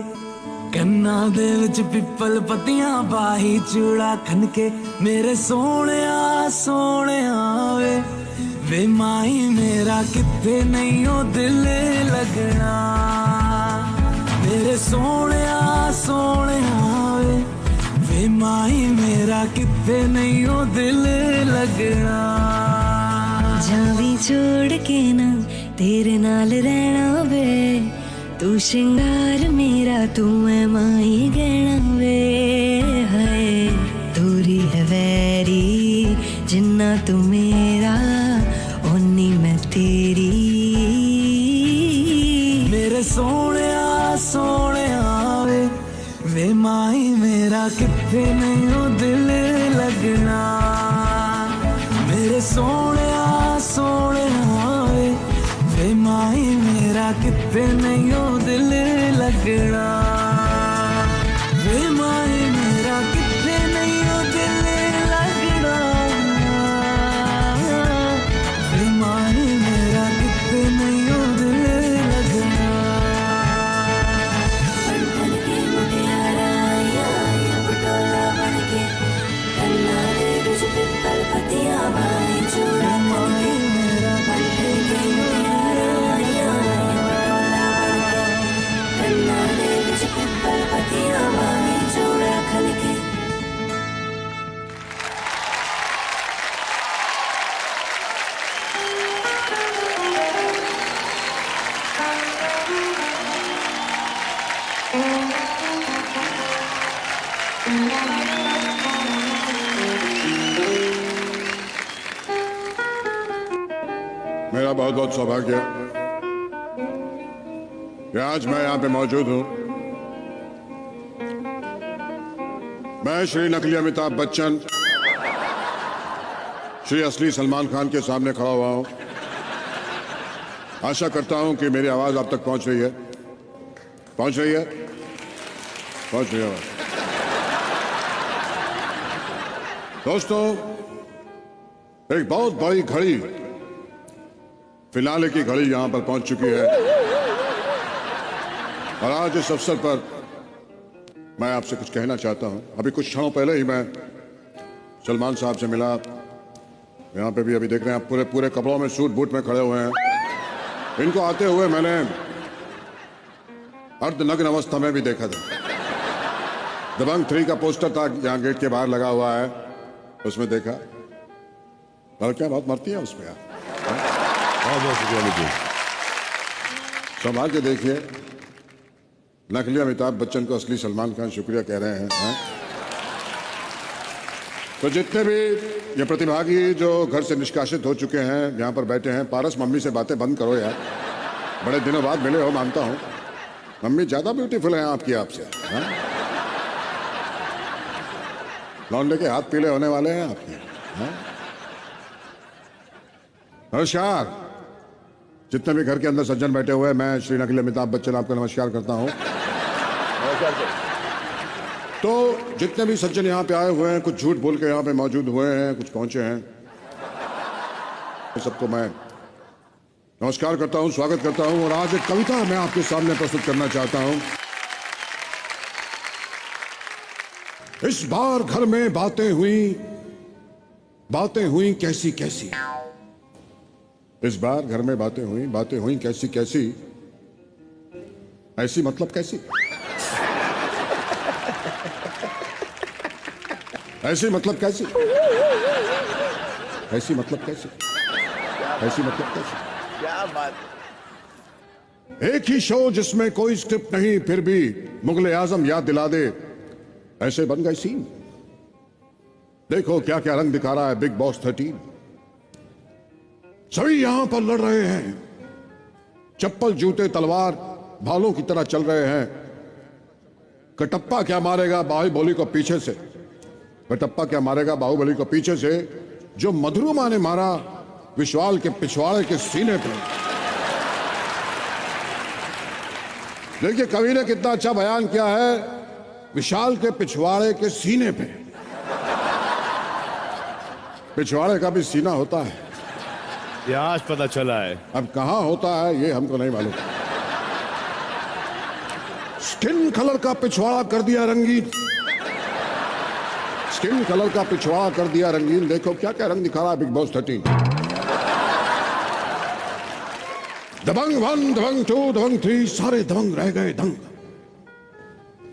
E: कन्ना दे विच पिपल पत्तियां पाही चूड़ा खन के, मेरे सोहणिया सोहणिया वे माई मेरा किथे नहीं ओ दिल लगना, मेरे सोहणिया सोहणिया वे माई मेरा किथे नहीं ओ दिल लगना।
K: जावी छोड़ के ना तेरे नाल रहना वे, तू श्रृंगार मेरा तू है माई गहना वे, हाय दूरी है वैरी जिन्ना तू मेरा ओनी मैं तेरी,
E: मेरे सोहणिया सोहणिया वे माई मेरा किथे नहीं ओ दिल लगना, मेरे सोहणिया सोहणिया वे माई मेरा किथे नहीं ओ दिल लगना, वे माई मेरा किथे नहीं ओ दिल लगना, वे माई मेरा किथे नहीं ओ दिल लगना।
K: बंधन के मुटियारा आइया पटोला बन के, कन्ना दे विच पिपल पत्तियां पाही चूड़ा खन के, बंधन के मुटियारा आइया पटोला बन के, कन्ना दे विच पिपल पत्तियां पाही चूड़ा खन के।
W: मेरा बहुत बहुत सौभाग्य कि आज मैं यहाँ पे मौजूद हूँ। मैं श्री नकली अमिताभ बच्चन, श्री असली सलमान खान के सामने खड़ा हुआ हूँ। आशा करता हूँ कि मेरी आवाज आप तक पहुंच रही है। पहुंच रही है? पहुंच रही है आवाज। दोस्तों, एक बहुत बड़ी घड़ी, फिनाले की घड़ी यहां पर पहुंच चुकी है और आज इस अवसर पर मैं आपसे कुछ कहना चाहता हूं। अभी कुछ क्षणों पहले ही मैं सलमान साहब से मिला। यहां पे भी अभी देख रहे हैं आप, पूरे पूरे कपड़ों में सूट बूट में खड़े हुए हैं। इनको आते हुए मैंने अर्धनग्न अवस्था में भी देखा था। दबंग 3 का पोस्टर था यहाँ गेट के बाहर लगा हुआ है, उसमें देखा। लड़कियां बहुत मरती हैं उसमें यार। बहुत शुक्रिया। संभाल के देखिए, नकली अमिताभ बच्चन को असली सलमान खान शुक्रिया कह रहे हैं। तो जितने भी ये प्रतिभागी जो घर से निष्कासित हो चुके हैं यहाँ पर बैठे हैं, पारस मम्मी से बातें बंद करो यार, बड़े दिनों बाद मिले हो, मानता हूँ। मम्मी ज्यादा ब्यूटीफुल है आपकी आपसे। लौंडे के हाथ पीले होने वाले हैं आपके। नमस्कार। जितने भी घर के अंदर सज्जन बैठे हुए हैं, मैं श्री नकली अमिताभ बच्चन आपको नमस्कार करता हूं। तो जितने भी सज्जन यहाँ पे आए हुए हैं, कुछ झूठ बोल के यहाँ पे मौजूद हुए हैं, कुछ पहुंचे हैं, सबको मैं नमस्कार करता हूं, स्वागत करता हूं। और आज एक कविता मैं आपके सामने प्रस्तुत करना चाहता हूं। इस बार घर में बातें हुई कैसी कैसी। इस बार घर में बातें हुई कैसी कैसी। ऐसी मतलब कैसी? ऐसी मतलब कैसी? ऐसी मतलब कैसी? ऐसी मतलब कैसी?
R: क्या बात।
W: एक ही शो जिसमें कोई स्क्रिप्ट नहीं फिर भी मुगले आजम याद दिला दे, ऐसे बन गए सीन। देखो क्या क्या रंग दिखा रहा है बिग बॉस 13। सभी यहां पर लड़ रहे हैं, चप्पल जूते तलवार भालों की तरह चल रहे हैं। कटप्पा क्या मारेगा बाहुबली को पीछे से, कटप्पा क्या मारेगा बाहुबली को पीछे से, जो मधुरमा ने मारा विशाल के पिछवाड़े के सीने पे। देखिए कवि ने कितना अच्छा बयान किया है, विशाल के पिछवाड़े के सीने पे। पिछवाड़े का भी सीना होता है,
B: ये आज पता चला है।
W: अब कहां होता है ये हमको नहीं मालूम। स्किन कलर का पिछवाड़ा कर दिया रंगीन, स्किन कलर का पिछवाड़ा कर दिया रंगीन। देखो क्या क्या रंग दिखा रहा है बिग बॉस 13। दबंग 1, दबंग 2, दबंग 3 सारे दबंग रह गए दंग।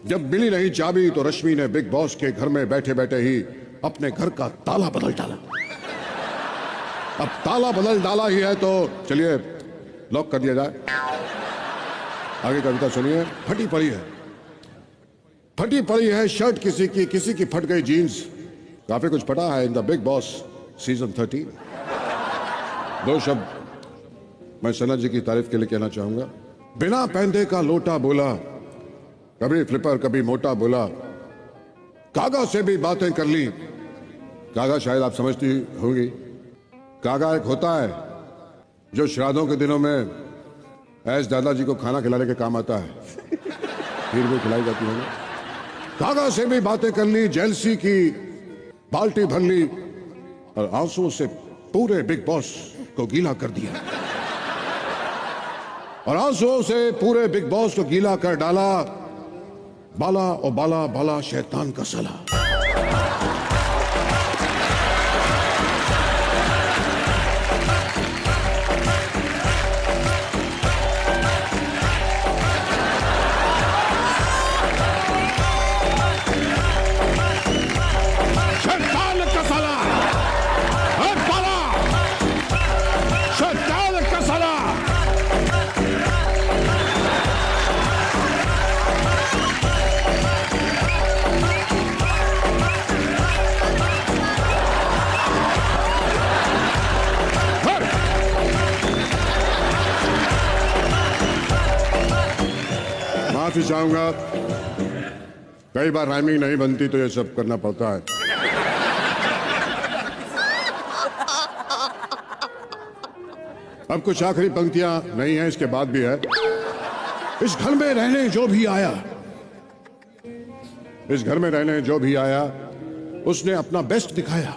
W: जब मिली नहीं चाबी तो रश्मि ने बिग बॉस के घर में बैठे बैठे ही अपने घर का ताला बदल डाला। अब ताला बदल डाला ही है तो चलिए लॉक कर दिया जाए। आगे कविता सुनिए। फटी पड़ी है, फटी पड़ी है शर्ट किसी की फट गई जीन्स। काफी कुछ फटा है in the big boss season 13। दो शब्द मैं सनत जी की तारीफ के लिए कहना चाहूंगा। बिना पैंदे का लोटा बोला, कभी फ्लिपर कभी मोटा बोला, कागा से भी बातें कर ली। कागा शायद आप समझती होंगी, कागा एक होता है जो श्राद्धों के दिनों में ऐस दादाजी को खाना खिलाने के काम आता है, खीर भी खिलाई जाती है। कागा से भी बातें कर ली, जेलसी की बाल्टी भर ली और आंसुओं से पूरे बिग बॉस को गीला कर दिया, और आंसुओं से पूरे बिग बॉस को गीला कर डाला। बाला ओ बाला बाला शैतान का सला। शैतान का सला, बाला शैतान का सला। माफी चाहूंगा, कई बार राइमिंग नहीं बनती तो ये सब करना पड़ता है। अब कुछ आखिरी पंक्तियां नहीं है, इसके बाद भी है। इस घर में रहने जो भी आया, इस घर में रहने जो भी आया उसने अपना बेस्ट दिखाया,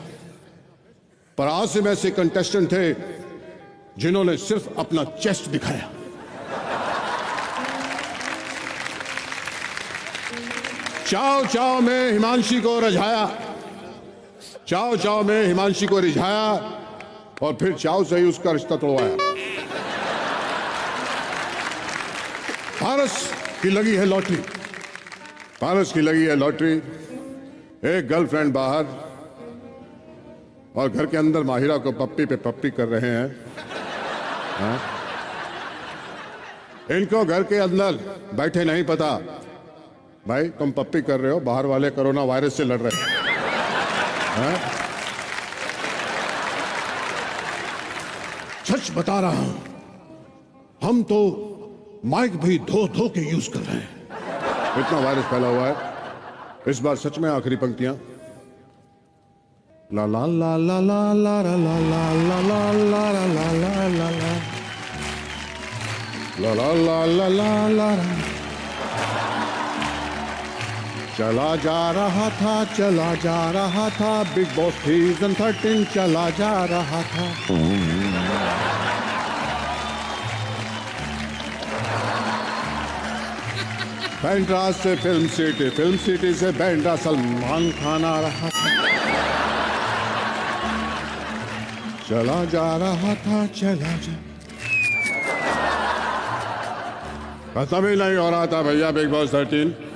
W: पर आज से ऐसे कंटेस्टेंट थे जिन्होंने सिर्फ अपना चेस्ट दिखाया। चाव चाव में हिमांशी को रिझाया, चाव चाव में हिमांशी को रिझाया और फिर चाव से ही उसका रिश्ता तोड़वाया। पारस की लगी है लॉटरी, पारस की लगी है लॉटरी। एक गर्लफ्रेंड बाहर और घर के अंदर माहिरा को पप्पी पे पप्पी कर रहे हैं। हाँ? इनको घर के अंदर बैठे नहीं पता, भाई तुम पप्पी कर रहे हो, बाहर वाले कोरोना वायरस से लड़ रहे हैं। सच बता रहा हूं, हम तो माइक भी धो धो के यूज कर रहे हैं, इतना वायरस फैला हुआ है। इस बार सच में आखिरी पंक्तियां। ला ला ला ला ला ला ला ला ला ला ला ला ला ला ला ला ला ला। चला जा रहा था, चला जा रहा था, बिग बॉस सीजन 13 चला जा रहा था। बैंड्रा से फिल्म सिटी से बैंड्रा सलमान खान आ रहा था। चला जा रहा था, चला जा। खत्म ही नहीं हो रहा था भैया बिग बॉस 13।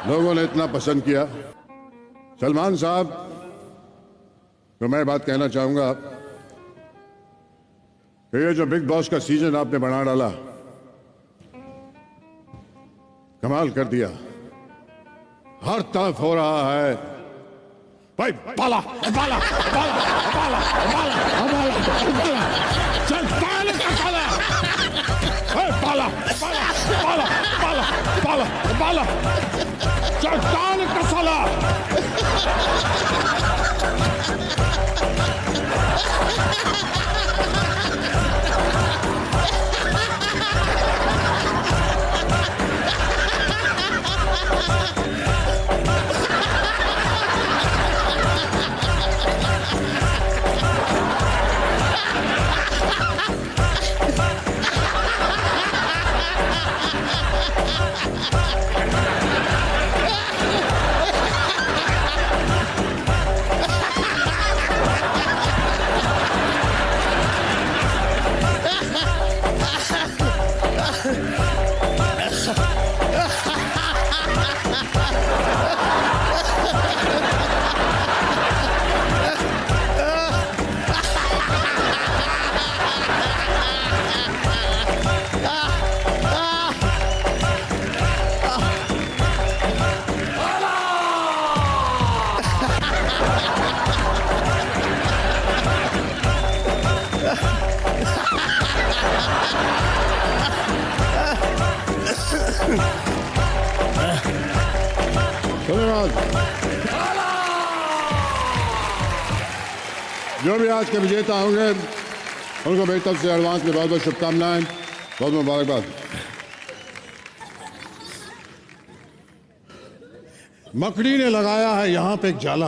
W: लोगों ने इतना पसंद किया। सलमान साहब तो मैं बात कहना चाहूंगा, ये जो बिग बॉस का सीजन आपने बना डाला, कमाल कर दिया। हर तरफ हो रहा है भाई, बाला बाला बाला बाला बाला बाला, चल बाला का बाला, बाला बाला बाला बाला बाला बाला, चल बाला का साला। जो भी आज के विजेता होंगे उनको मेरी तरफ से एडवांस में बहुत बहुत शुभकामनाएं, बहुत मुबारकबाद। मकड़ी ने लगाया है यहां पे एक जाला।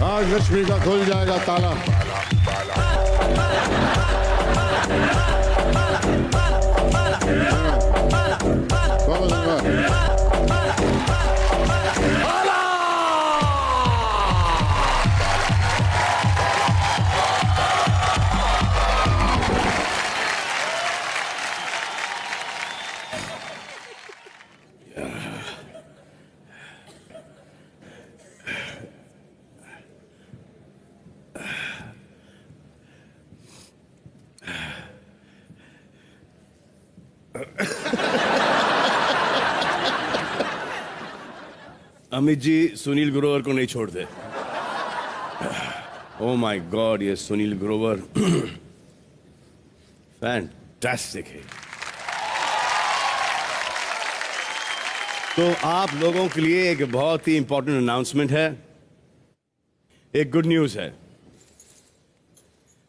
W: आज लक्ष्मी का खुल जाएगा ताला।
A: अमित जी सुनील ग्रोवर को नहीं छोड़ते। ओ माय गॉड, ये सुनील ग्रोवर फैंटास्टिक है। तो आप लोगों के लिए एक बहुत ही इंपॉर्टेंट अनाउंसमेंट है, एक गुड न्यूज है।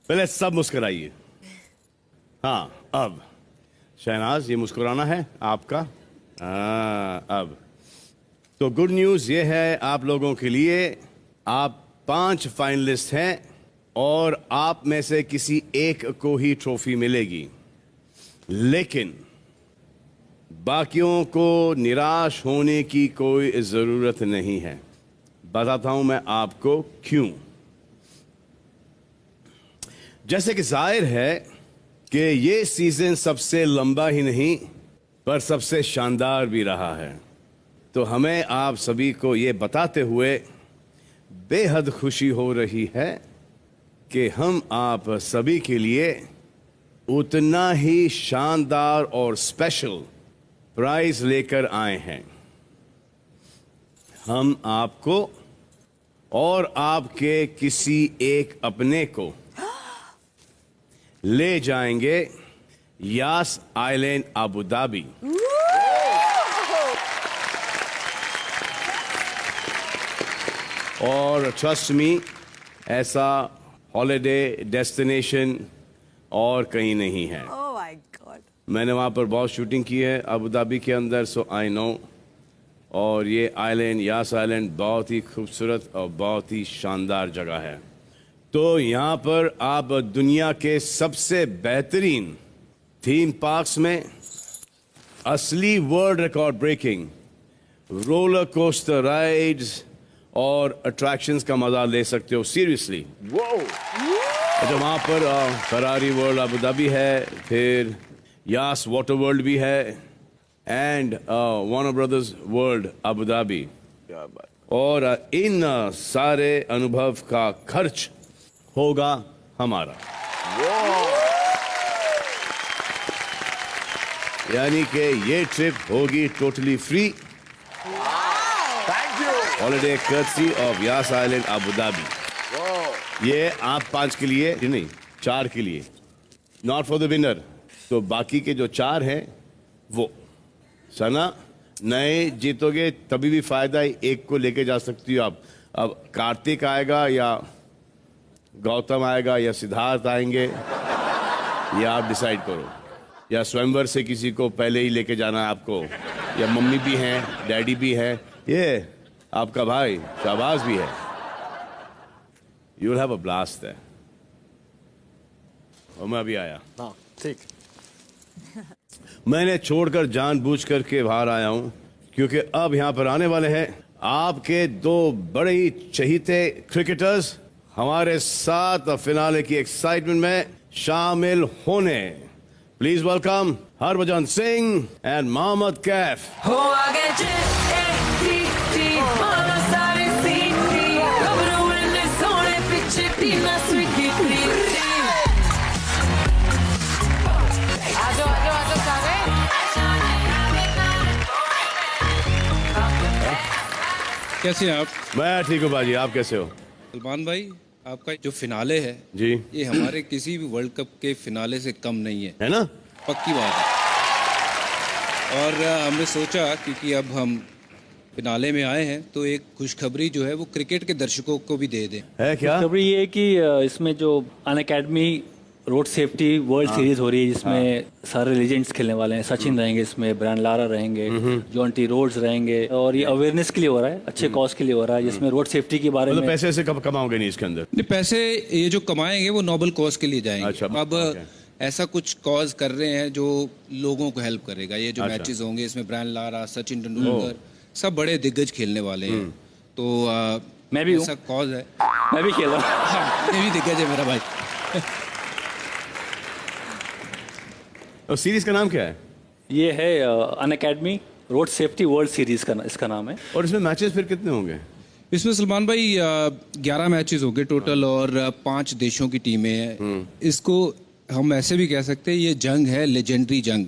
A: पहले सब मुस्कुराइए। हाँ, अब शहनाज, ये मुस्कुराना है आपका। अब तो गुड न्यूज ये है आप लोगों के लिए, आप 5 फाइनलिस्ट हैं और आप में से किसी एक को ही ट्रॉफी मिलेगी। लेकिन बाकियों को निराश होने की कोई जरूरत नहीं है। बताता हूं मैं आपको क्यों। जैसे कि जाहिर है कि ये सीजन सबसे लंबा ही नहीं पर सबसे शानदार भी रहा है, तो हमें आप सभी को ये बताते हुए बेहद खुशी हो रही है कि हम आप सभी के लिए उतना ही शानदार और स्पेशल प्राइज लेकर आए हैं। हम आपको और आपके किसी एक अपने को ले जाएंगे यास आइलैंड अबू धाबी। और ट्रस्ट मी, ऐसा हॉलिडे डेस्टिनेशन और कहीं नहीं है।
Q: Oh my God.
A: मैंने वहाँ पर बहुत शूटिंग की है अबू धाबी के अंदर, सो आई नो। और ये आइलैंड, यास आइलैंड, बहुत ही खूबसूरत और बहुत ही शानदार जगह है। तो यहाँ पर आप दुनिया के सबसे बेहतरीन थीम पार्क्स में असली world record breaking roller coaster rides और अट्रैक्शंस का मजा ले सकते हो। सीरियसली, अच्छा, वहाँ पर फरारी वर्ल्ड अबू धाबी है, फिर यास वाटर वर्ल्ड भी है and Warner brothers world Abu Dhabi. और इन सारे अनुभव का खर्च होगा हमारा। यानी कि ये ट्रिप होगी totally free.
G: Thank you.
A: Holiday courtesy of Yas Island Abu Dhabi. ये आप 5 के लिए नहीं, 4 के लिए, नॉट फॉर द विनर। तो बाकी के जो 4 हैं वो सना नए जीतोगे तभी भी फायदा है, एक को लेके जा सकती हो आप। अब कार्तिक आएगा या गौतम आएगा या सिद्धार्थ आएंगे, या आप डिसाइड करो। या स्वयंवर से किसी को पहले ही लेके जाना है आपको, या मम्मी भी हैं, डैडी भी हैं, ये आपका भाई शाहबाज भी है। You will have a blast है। और मैं अभी आया।
R: हाँ ठीक।
A: मैंने छोड़कर जानबूझ करके बाहर आया हूं क्योंकि अब यहां पर आने वाले हैं आपके 2 बड़े ही चहीते क्रिकेटर्स हमारे साथ फिनाले की एक्साइटमेंट में शामिल होने। Please welcome Harbhajan Singh and Mohammad Kaif.
C: हो आगे मानो सारे सीटी खबरों ने सोने पीछे टीना स्वीटी प्रीति। आजो आजो आजो सारे।
J: कैसे हैं आप?
A: मैं ठीक हूँ बाजी, आप कैसे हो?
J: सलमान भाई, आपका जो फिनाले है
A: जी,
J: ये हमारे किसी भी वर्ल्ड कप के फिनाले से कम नहीं है
A: ना?
J: पक्की बात है। और हमने सोचा क्योंकि अब हम फिनाले में आए हैं तो एक खुशखबरी जो है वो क्रिकेट के दर्शकों को भी दे दें।
A: है क्या?
L: खुशखबरी ये है कि इसमें जो Unacademy road safety world series हो रही है जिसमें सारे लेजेंड्स खेलने वाले हैं। सचिन रहेंगे इसमें, ब्रायन लारा रहेंगे, जॉन टी रोड्स रहेंगे। और ये अवेयरनेस के लिए हो रहा है, अच्छे कॉज के लिए हो रहा है, जिसमें रोड सेफ्टी के बारे में।
A: मतलब पैसे से कब कमाओगे नहीं इसके अंदर?
J: नहीं, पैसे ये जो कमाएंगे वो नोबल कॉज के लिए जाएंगे।
A: अच्छा,
J: अब ऐसा कुछ कॉज कर रहे हैं जो लोगों को हेल्प करेगा। ये जो
A: अच्छा।
J: मैचेस होंगे इसमें ब्रायन लारा, सचिन तेंदुलकर, सब बड़े दिग्गज खेलने वाले हैं। तो
L: मैं भी
J: ऐसा कॉज है,
L: मैं भी खेल रहा हूँ।
J: हाँ, मैं भी दिग्गज है मेरा भाई।
A: और सीरीज का नाम क्या है?
L: ये है Unacademy road safety world series का इसका नाम है।
A: और इसमें मैचेस फिर कितने होंगे?
J: इसमें सलमान भाई 11 मैचेस होंगे टोटल और 5 देशों की टीमें हैं। इसको हम ऐसे भी कह सकते हैं ये जंग है, लेजेंडरी जंग।